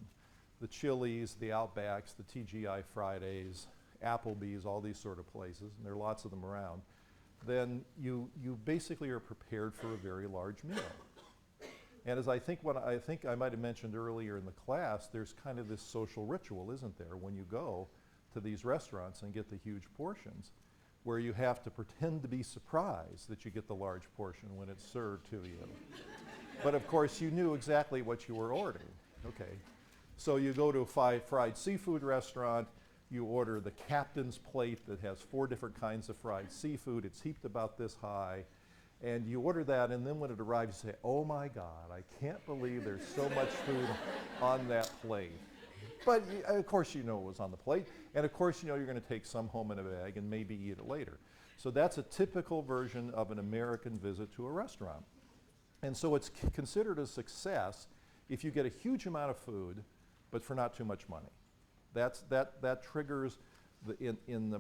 The Chili's, the Outbacks, the TGI Fridays, Applebee's, all these sort of places, and there are lots of them around. Then you basically are prepared for a very large meal. And as I think I might have mentioned earlier in the class, there's kind of this social ritual, isn't there, when you go to these restaurants and get the huge portions, where you have to pretend to be surprised that you get the large portion when it's served to you. But of course, you knew exactly what you were ordering. Okay, so you go to a fried seafood restaurant, you order the captain's plate that has 4 different kinds of fried seafood, it's heaped about this high, and you order that, and then when it arrives, you say, oh my God, I can't believe there's so much food on that plate. But of course you know it was on the plate, and of course you know you're going to take some home in a bag and maybe eat it later. So that's a typical version of an American visit to a restaurant. And so it's considered a success if you get a huge amount of food, but for not too much money. That triggers in the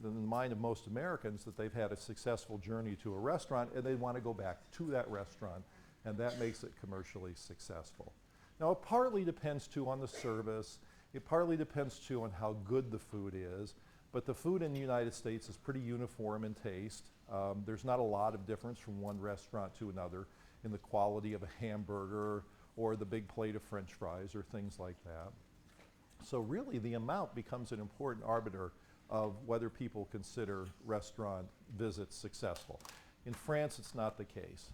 mind of most Americans that they've had a successful journey to a restaurant and they want to go back to that restaurant, and that makes it commercially successful. Now, it partly depends, too, on the service. It partly depends, too, on how good the food is. But the food in the United States is pretty uniform in taste. There's not a lot of difference from one restaurant to another in the quality of a hamburger or the big plate of French fries or things like that. So really, the amount becomes an important arbiter of whether people consider restaurant visits successful. In France, it's not the case.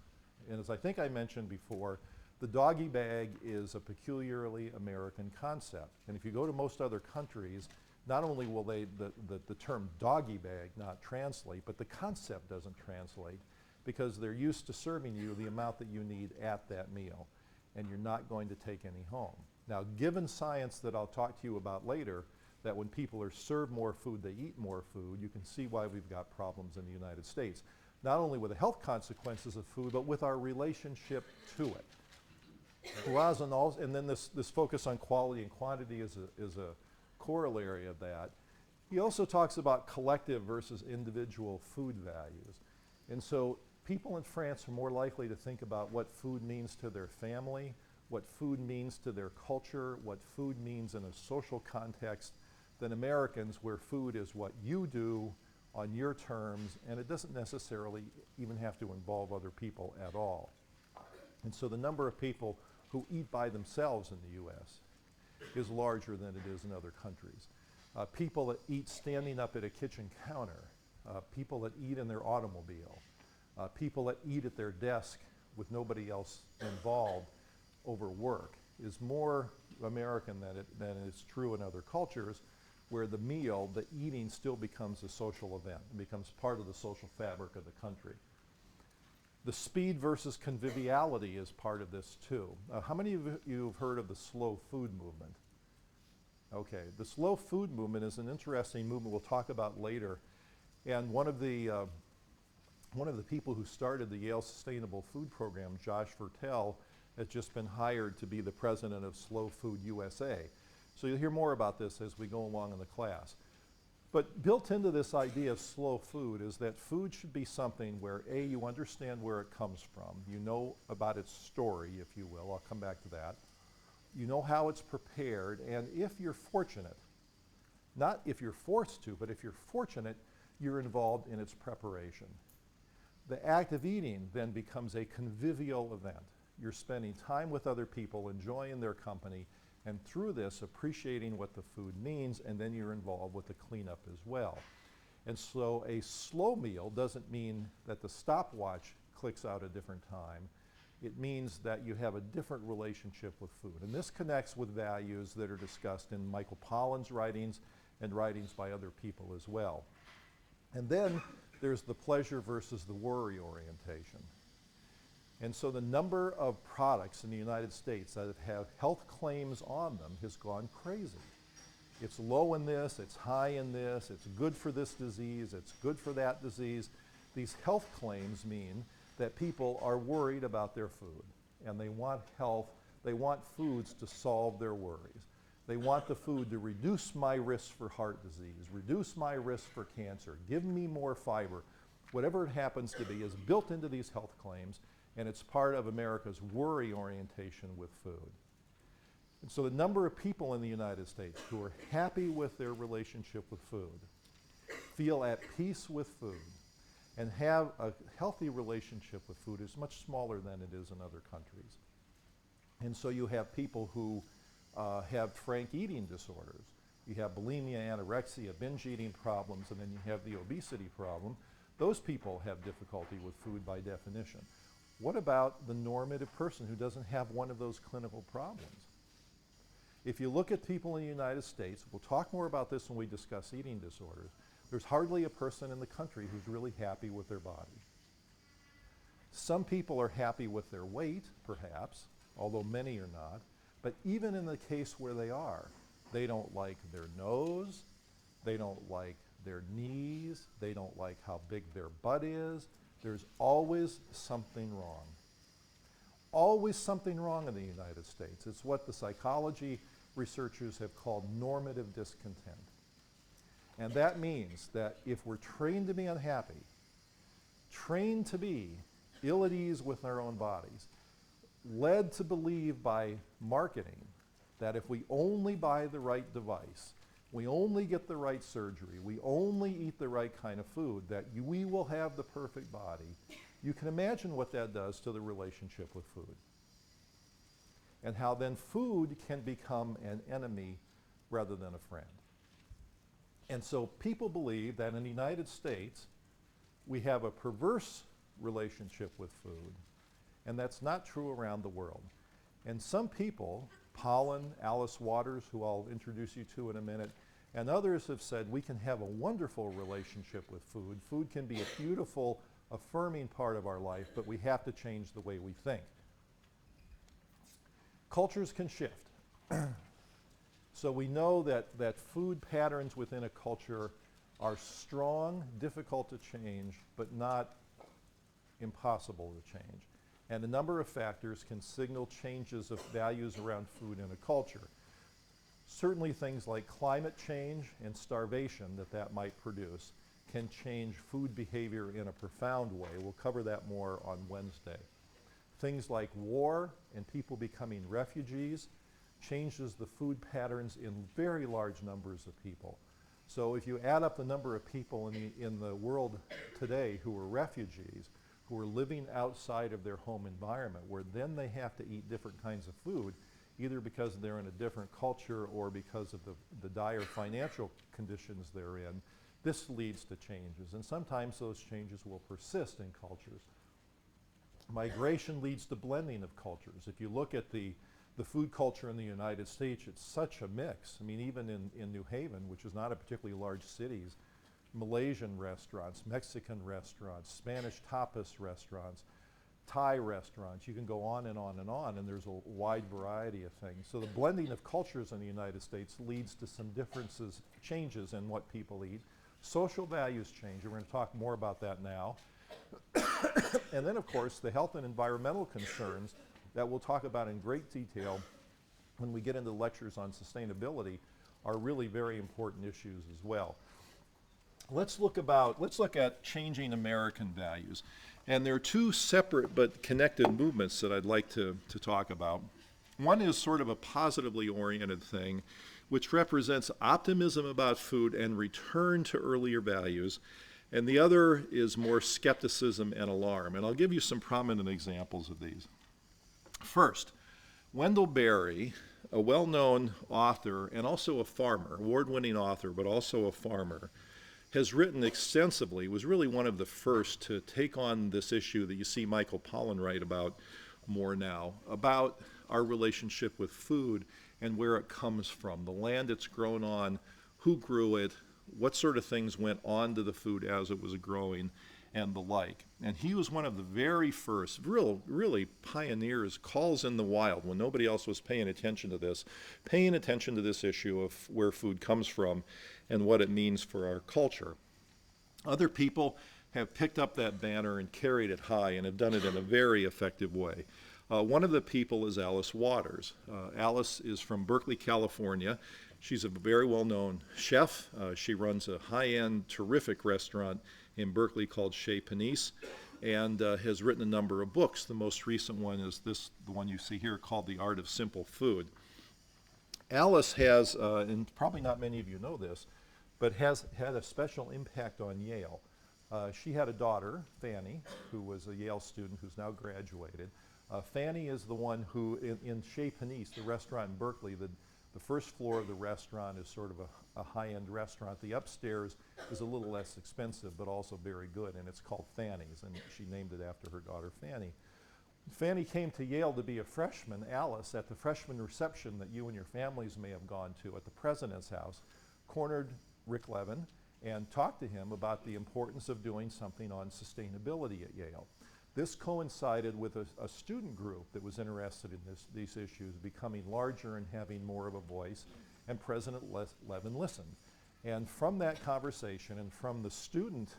And as I think I mentioned before, the doggy bag is a peculiarly American concept. And if you go to most other countries, not only will the term doggy bag not translate, but the concept doesn't translate because they're used to serving you the amount that you need at that meal, and you're not going to take any home. Now, given science that I'll talk to you about later that when people are served more food, they eat more food. You can see why we've got problems in the United States, not only with the health consequences of food, but with our relationship to it. And then this focus on quality and quantity is a corollary of that. He also talks about collective versus individual food values. And so people in France are more likely to think about what food means to their family, what food means to their culture, what food means in a social context than Americans, where food is what you do on your terms, and it doesn't necessarily even have to involve other people at all. And so the number of people who eat by themselves in the US is larger than it is in other countries. People that eat standing up at a kitchen counter, people that eat in their automobile, people that eat at their desk with nobody else involved over work is more American than is true in other cultures, where the meal, the eating, still becomes a social event. It becomes part of the social fabric of the country. The speed versus conviviality is part of this too. How many of you have heard of the slow food movement? Okay, the slow food movement is an interesting movement we'll talk about later. And one of the people who started the Yale Sustainable Food Program, Josh Vertel, has just been hired to be the president of Slow Food USA. So you'll hear more about this as we go along in the class. But built into this idea of slow food is that food should be something where, A, you understand where it comes from. You know about its story, if you will. I'll come back to that. You know how it's prepared, and if you're fortunate, not if you're forced to, but if you're fortunate, you're involved in its preparation. The act of eating then becomes a convivial event. You're spending time with other people, enjoying their company, and through this, appreciating what the food means, and then you're involved with the cleanup as well. And so a slow meal doesn't mean that the stopwatch clicks out a different time. It means that you have a different relationship with food. And this connects with values that are discussed in Michael Pollan's writings and writings by other people as well. And then there's the pleasure versus the worry orientation. And so the number of products in the United States that have health claims on them has gone crazy. It's low in this, it's high in this, it's good for this disease, it's good for that disease. These health claims mean that people are worried about their food, and they want health, they want foods to solve their worries. They want the food to reduce my risk for heart disease, reduce my risk for cancer, give me more fiber. Whatever it happens to be is built into these health claims, and it's part of America's worry orientation with food. And so the number of people in the United States who are happy with their relationship with food, feel at peace with food, and have a healthy relationship with food is much smaller than it is in other countries. And so you have people who have frank eating disorders. You have bulimia, anorexia, binge eating problems, and then you have the obesity problem. Those people have difficulty with food by definition. What about the normative person who doesn't have one of those clinical problems? If you look at people in the United States, we'll talk more about this when we discuss eating disorders, there's hardly a person in the country who's really happy with their body. Some people are happy with their weight, perhaps, although many are not. But even in the case where they don't like their nose, they don't like their knees, they don't like how big their butt is. There's always something wrong. Always something wrong in the United States. It's what the psychology researchers have called normative discontent. And that means that if we're trained to be unhappy, trained to be ill at ease with our own bodies, led to believe by marketing that if we only buy the right device, we only get the right surgery, we only eat the right kind of food, that we will have the perfect body, you can imagine what that does to the relationship with food. And how then food can become an enemy rather than a friend. And so people believe that in the United States, we have a perverse relationship with food, and that's not true around the world. And some people, Pollan, Alice Waters, who I'll introduce you to in a minute, and others have said we can have a wonderful relationship with food. Food can be a beautiful, affirming part of our life, but we have to change the way we think. Cultures can shift. So we know that food patterns within a culture are strong, difficult to change, but not impossible to change. And a number of factors can signal changes of values around food in a culture. Certainly things like climate change and starvation that might produce can change food behavior in a profound way. We'll cover that more on Wednesday. Things like war and people becoming refugees changes the food patterns in very large numbers of people. So if you add up the number of people in the world today who are refugees, who are living outside of their home environment, where then they have to eat different kinds of food, either because they're in a different culture or because of the dire financial conditions they're in, this leads to changes. And sometimes those changes will persist in cultures. Migration leads to blending of cultures. If you look at the food culture in the United States, it's such a mix. I mean, even in New Haven, which is not a particularly large city, Malaysian restaurants, Mexican restaurants, Spanish tapas restaurants, Thai restaurants. You can go on and on and on, and there's a wide variety of things. So the blending of cultures in the United States leads to some differences, changes in what people eat. Social values change, and we're going to talk more about that now. And then, of course, the health and environmental concerns that we'll talk about in great detail when we get into lectures on sustainability are really very important issues as well. Let's look at changing American values. And there are two separate but connected movements that I'd like to talk about. One is sort of a positively oriented thing, which represents optimism about food and return to earlier values. And the other is more skepticism and alarm. And I'll give you some prominent examples of these. First, Wendell Berry, a well-known author and also a farmer, award-winning author, but also a farmer, has written extensively, was really one of the first to take on this issue that you see Michael Pollan write about more now, about our relationship with food and where it comes from, the land it's grown on, who grew it, what sort of things went onto the food as it was growing, and the like. And he was one of the very first, really pioneers, calls in the wild, when nobody else was paying attention to this issue of where food comes from and what it means for our culture. Other people have picked up that banner and carried it high and have done it in a very effective way. One of the people is Alice Waters. Alice is from Berkeley, California. She's a very well-known chef. She runs a high-end, terrific restaurant in Berkeley called Chez Panisse, and has written a number of books. The most recent one is the one you see here, called The Art of Simple Food. Alice has, and probably not many of you know this, but has had a special impact on Yale. She had a daughter, Fanny, who was a Yale student who's now graduated. Fanny is the one who, in Chez Panisse, the restaurant in Berkeley, the first floor of the restaurant is sort of a high-end restaurant. The upstairs is a little less expensive, but also very good, and it's called Fanny's, and she named it after her daughter, Fanny. Fanny came to Yale to be a freshman. Alice, at the freshman reception that you and your families may have gone to at the president's house, cornered Rick Levin and talked to him about the importance of doing something on sustainability at Yale. This coincided with a student group that was interested in these issues becoming larger and having more of a voice, and President Levin listened. And from that conversation and from the student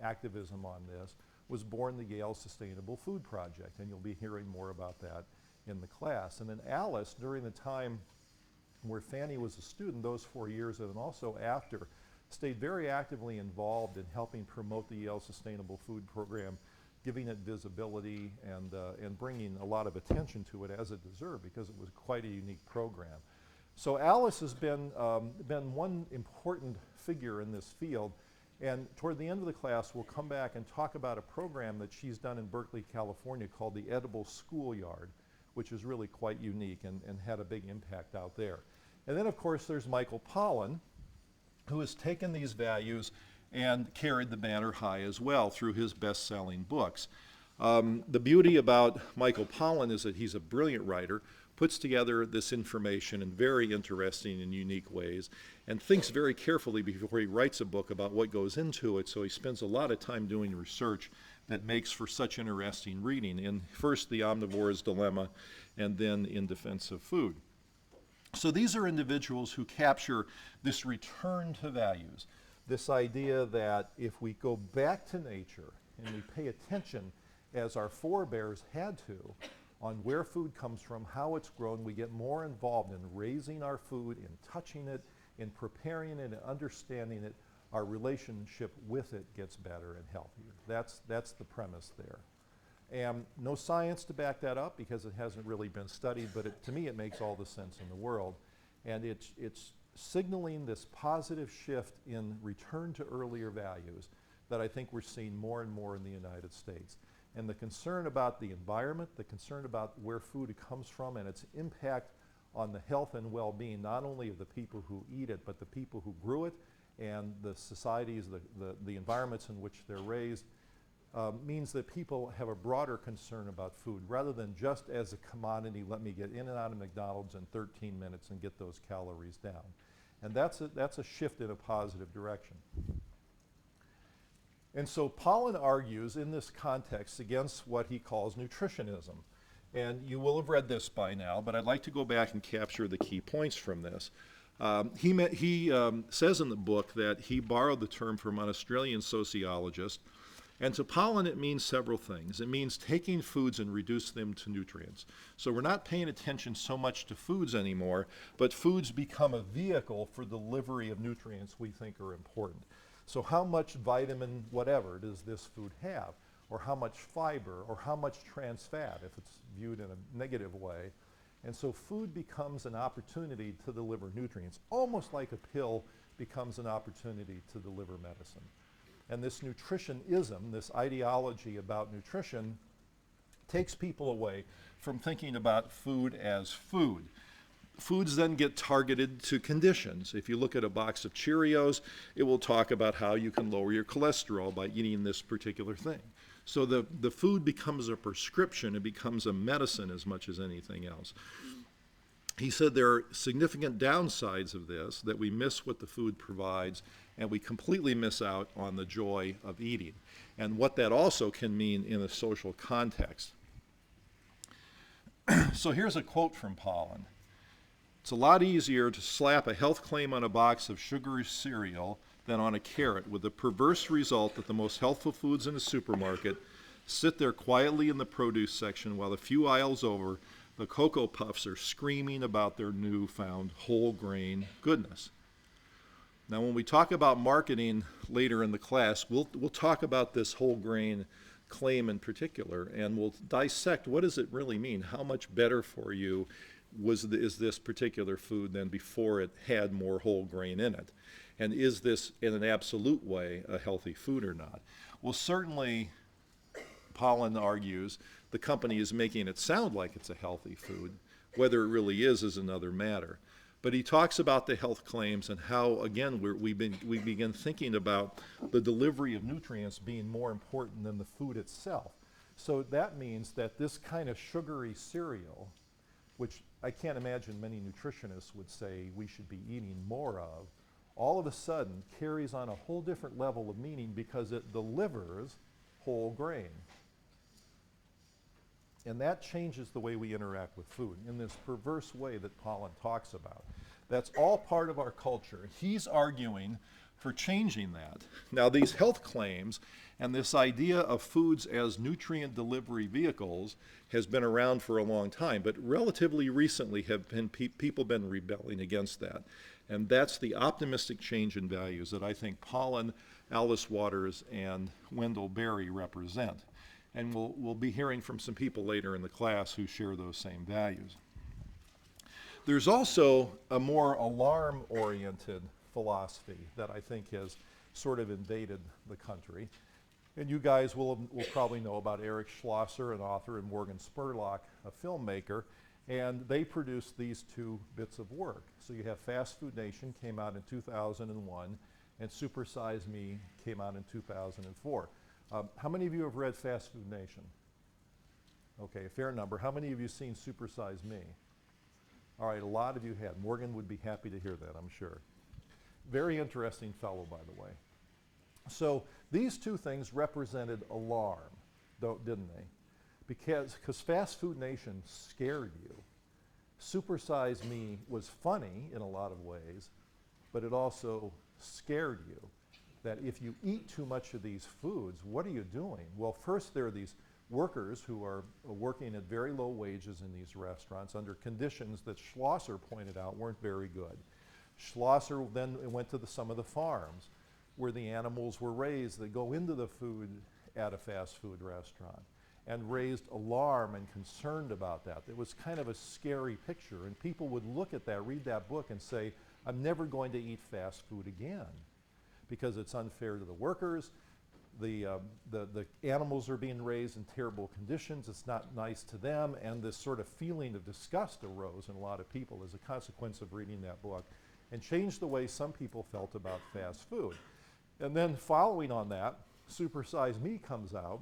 activism on this was born the Yale Sustainable Food Project, and you'll be hearing more about that in the class. And then Alice, during the time where Fanny was a student, those 4 years, and also after, stayed very actively involved in helping promote the Yale Sustainable Food Program, giving it visibility and bringing a lot of attention to it as it deserved, because it was quite a unique program. So Alice has been one important figure in this field, and toward the end of the class we'll come back and talk about a program that she's done in Berkeley, California called the Edible Schoolyard, which is really quite unique and had a big impact out there. And then of course there's Michael Pollan, who has taken these values and carried the banner high as well through his best-selling books. The beauty about Michael Pollan is that he's a brilliant writer, puts together this information in very interesting and unique ways, and thinks very carefully before he writes a book about what goes into it, so he spends a lot of time doing research that makes for such interesting reading, in first The Omnivore's Dilemma, and then In Defense of Food. So these are individuals who capture this return to values, this idea that if we go back to nature and we pay attention, as our forebears had to, on where food comes from, how it's grown, we get more involved in raising our food, in touching it, in preparing it, and understanding it, our relationship with it gets better and healthier. That's the premise there. And no science to back that up because it hasn't really been studied, but to me it makes all the sense in the world. And it's signaling this positive shift in return to earlier values that I think we're seeing more and more in the United States. And the concern about the environment, the concern about where food comes from and its impact on the health and well-being, not only of the people who eat it, but the people who grew it and the societies, the environments in which they're raised, means that people have a broader concern about food rather than just as a commodity, let me get in and out of McDonald's in 13 minutes and get those calories down. And that's a shift in a positive direction. And so Pollan argues in this context against what he calls nutritionism. And you will have read this by now, but I'd like to go back and capture the key points from this. He says in the book that he borrowed the term from an Australian sociologist, and to Pollan it means several things. It means taking foods and reduce them to nutrients. So we're not paying attention so much to foods anymore, but foods become a vehicle for delivery of nutrients we think are important. So how much vitamin whatever does this food have? Or how much fiber? Or how much trans fat if it's viewed in a negative way? And so food becomes an opportunity to deliver nutrients, almost like a pill becomes an opportunity to deliver medicine. And this nutritionism, this ideology about nutrition, takes people away from thinking about food as food. Foods then get targeted to conditions. If you look at a box of Cheerios, it will talk about how you can lower your cholesterol by eating this particular thing. So the food becomes a prescription, it becomes a medicine as much as anything else. He said there are significant downsides of this, that we miss what the food provides, and we completely miss out on the joy of eating, and what that also can mean in a social context. So here's a quote from Pollan. It's a lot easier to slap a health claim on a box of sugary cereal than on a carrot, with the perverse result that the most healthful foods in a supermarket sit there quietly in the produce section while a few aisles over, the Cocoa Puffs are screaming about their newfound whole grain goodness. Now, when we talk about marketing later in the class, we'll talk about this whole grain claim in particular, and we'll dissect what does it really mean? How much better for you is this particular food than before it had more whole grain in it? And is this, in an absolute way, a healthy food or not? Well, certainly, Pollan argues, the company is making it sound like it's a healthy food. Whether it really is another matter. But he talks about the health claims and how, again, we begin thinking about the delivery of nutrients being more important than the food itself. So that means that this kind of sugary cereal, which I can't imagine many nutritionists would say we should be eating more of, all of a sudden carries on a whole different level of meaning because it delivers whole grain. And that changes the way we interact with food in this perverse way that Pollan talks about. That's all part of our culture. He's arguing for changing that. Now, these health claims and this idea of foods as nutrient delivery vehicles has been around for a long time, but relatively recently have been people been rebelling against that. And that's the optimistic change in values that I think Pollan, Alice Waters, and Wendell Berry represent. And we'll be hearing from some people later in the class who share those same values. There's also a more alarm-oriented philosophy that I think has sort of invaded the country. And you guys will probably know about Eric Schlosser, an author, and Morgan Spurlock, a filmmaker, and they produced these two bits of work. So you have Fast Food Nation, came out in 2001, and Super Size Me came out in 2004. How many of you have read Fast Food Nation? Okay, a fair number. How many of you seen Super Size Me? All right, a lot of you had. Morgan would be happy to hear that, I'm sure. Very interesting fellow, by the way. So these two things represented alarm, didn't they? Because Fast Food Nation scared you. Super Size Me was funny in a lot of ways, but it also scared you that if you eat too much of these foods, what are you doing? Well, first there are these workers who are working at very low wages in these restaurants under conditions that Schlosser pointed out weren't very good. Schlosser then went to some of the farms where the animals were raised that go into the food at a fast food restaurant, and raised alarm and concerned about that. It was kind of a scary picture, and people would look at that, read that book, and say, I'm never going to eat fast food again because it's unfair to the workers. The animals are being raised in terrible conditions. It's not nice to them, and this sort of feeling of disgust arose in a lot of people as a consequence of reading that book, and changed the way some people felt about fast food. And then following on that, Super Size Me comes out,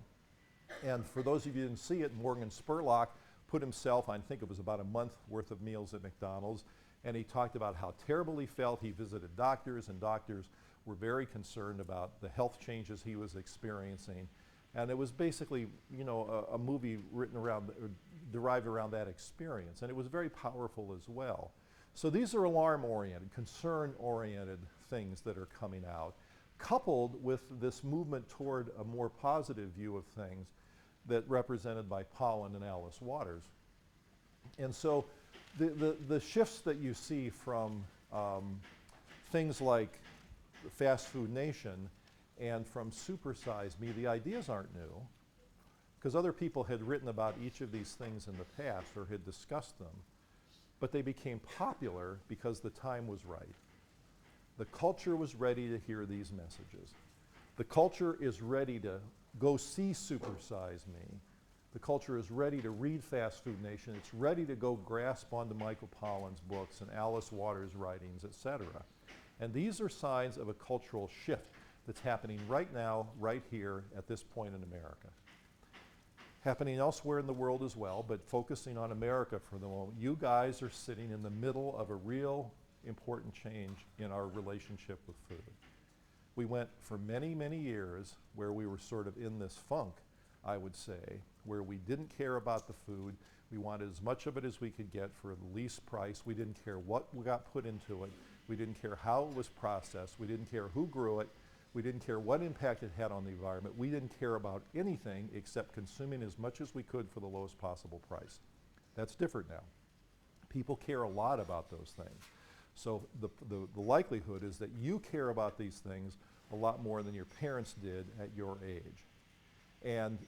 and for those of you who didn't see it, Morgan Spurlock put himself on, I think it was about a month worth of meals at McDonald's, and he talked about how terrible he felt. He visited doctors, and doctors were very concerned about the health changes he was experiencing. And it was basically, you know, a movie written around, or derived around that experience, and it was very powerful as well. So these are alarm-oriented, concern-oriented things that are coming out, coupled with this movement toward a more positive view of things that represented by Pollan and Alice Waters. And so the shifts that you see from things like Fast Food Nation and from Super Size Me, the ideas aren't new, because other people had written about each of these things in the past or had discussed them, but they became popular because the time was right. The culture was ready to hear these messages. The culture is ready to go see Super Size Me. The culture is ready to read Fast Food Nation. It's ready to go grasp onto Michael Pollan's books and Alice Waters' writings, etc. And these are signs of a cultural shift that's happening right now, right here, at this point in America. Happening elsewhere in the world as well, but focusing on America for the moment. You guys are sitting in the middle of a real important change in our relationship with food. We went for many, many years where we were sort of in this funk, I would say, where we didn't care about the food. We wanted as much of it as we could get for the least price. We didn't care what we got put into it. We didn't care how it was processed. We didn't care who grew it. We didn't care what impact it had on the environment. We didn't care about anything except consuming as much as we could for the lowest possible price. That's different now. People care a lot about those things. So the likelihood is that you care about these things a lot more than your parents did at your age. And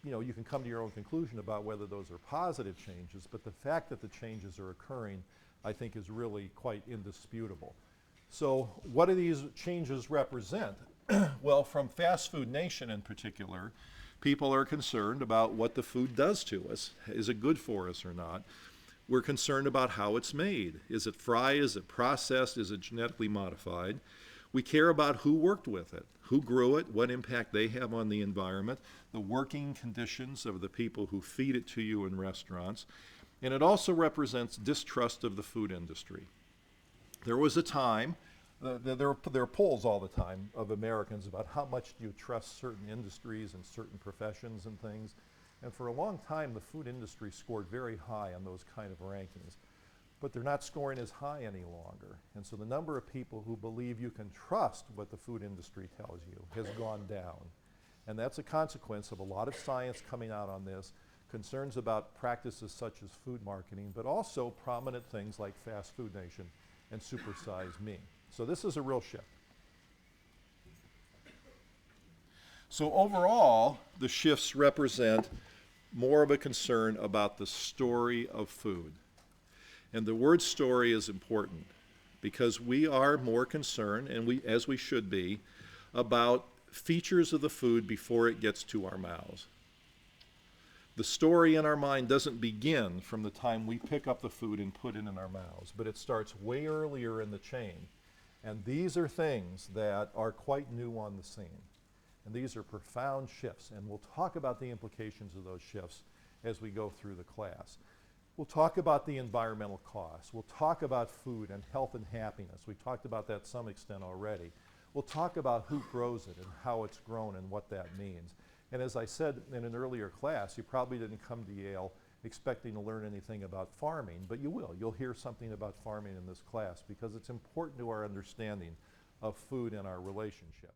you know, you can come to your own conclusion about whether those are positive changes, but the fact that the changes are occurring, I think, is really quite indisputable. So what do these changes represent? Well, from Fast Food Nation in particular, people are concerned about what the food does to us. Is it good for us or not? We're concerned about how it's made. Is it fried? Is it processed? Is it genetically modified? We care about who worked with it, who grew it, what impact they have on the environment, the working conditions of the people who feed it to you in restaurants. And it also represents distrust of the food industry. There was a time, there are polls all the time of Americans about how much do you trust certain industries and certain professions and things. And for a long time, the food industry scored very high on those kind of rankings. But they're not scoring as high any longer. And so the number of people who believe you can trust what the food industry tells you has gone down. And that's a consequence of a lot of science coming out on this, concerns about practices such as food marketing, but also prominent things like Fast Food Nation and Super Size Me. So this is a real shift. So overall, the shifts represent more of a concern about the story of food. And the word story is important because we are more concerned, and as we should be, about features of the food before it gets to our mouths. The story in our mind doesn't begin from the time we pick up the food and put it in our mouths, but it starts way earlier in the chain. And these are things that are quite new on the scene. And these are profound shifts, and we'll talk about the implications of those shifts as we go through the class. We'll talk about the environmental costs. We'll talk about food and health and happiness. We talked about that to some extent already. We'll talk about who grows it and how it's grown and what that means. And as I said in an earlier class, you probably didn't come to Yale expecting to learn anything about farming, but you will. You'll hear something about farming in this class because it's important to our understanding of food and our relationship.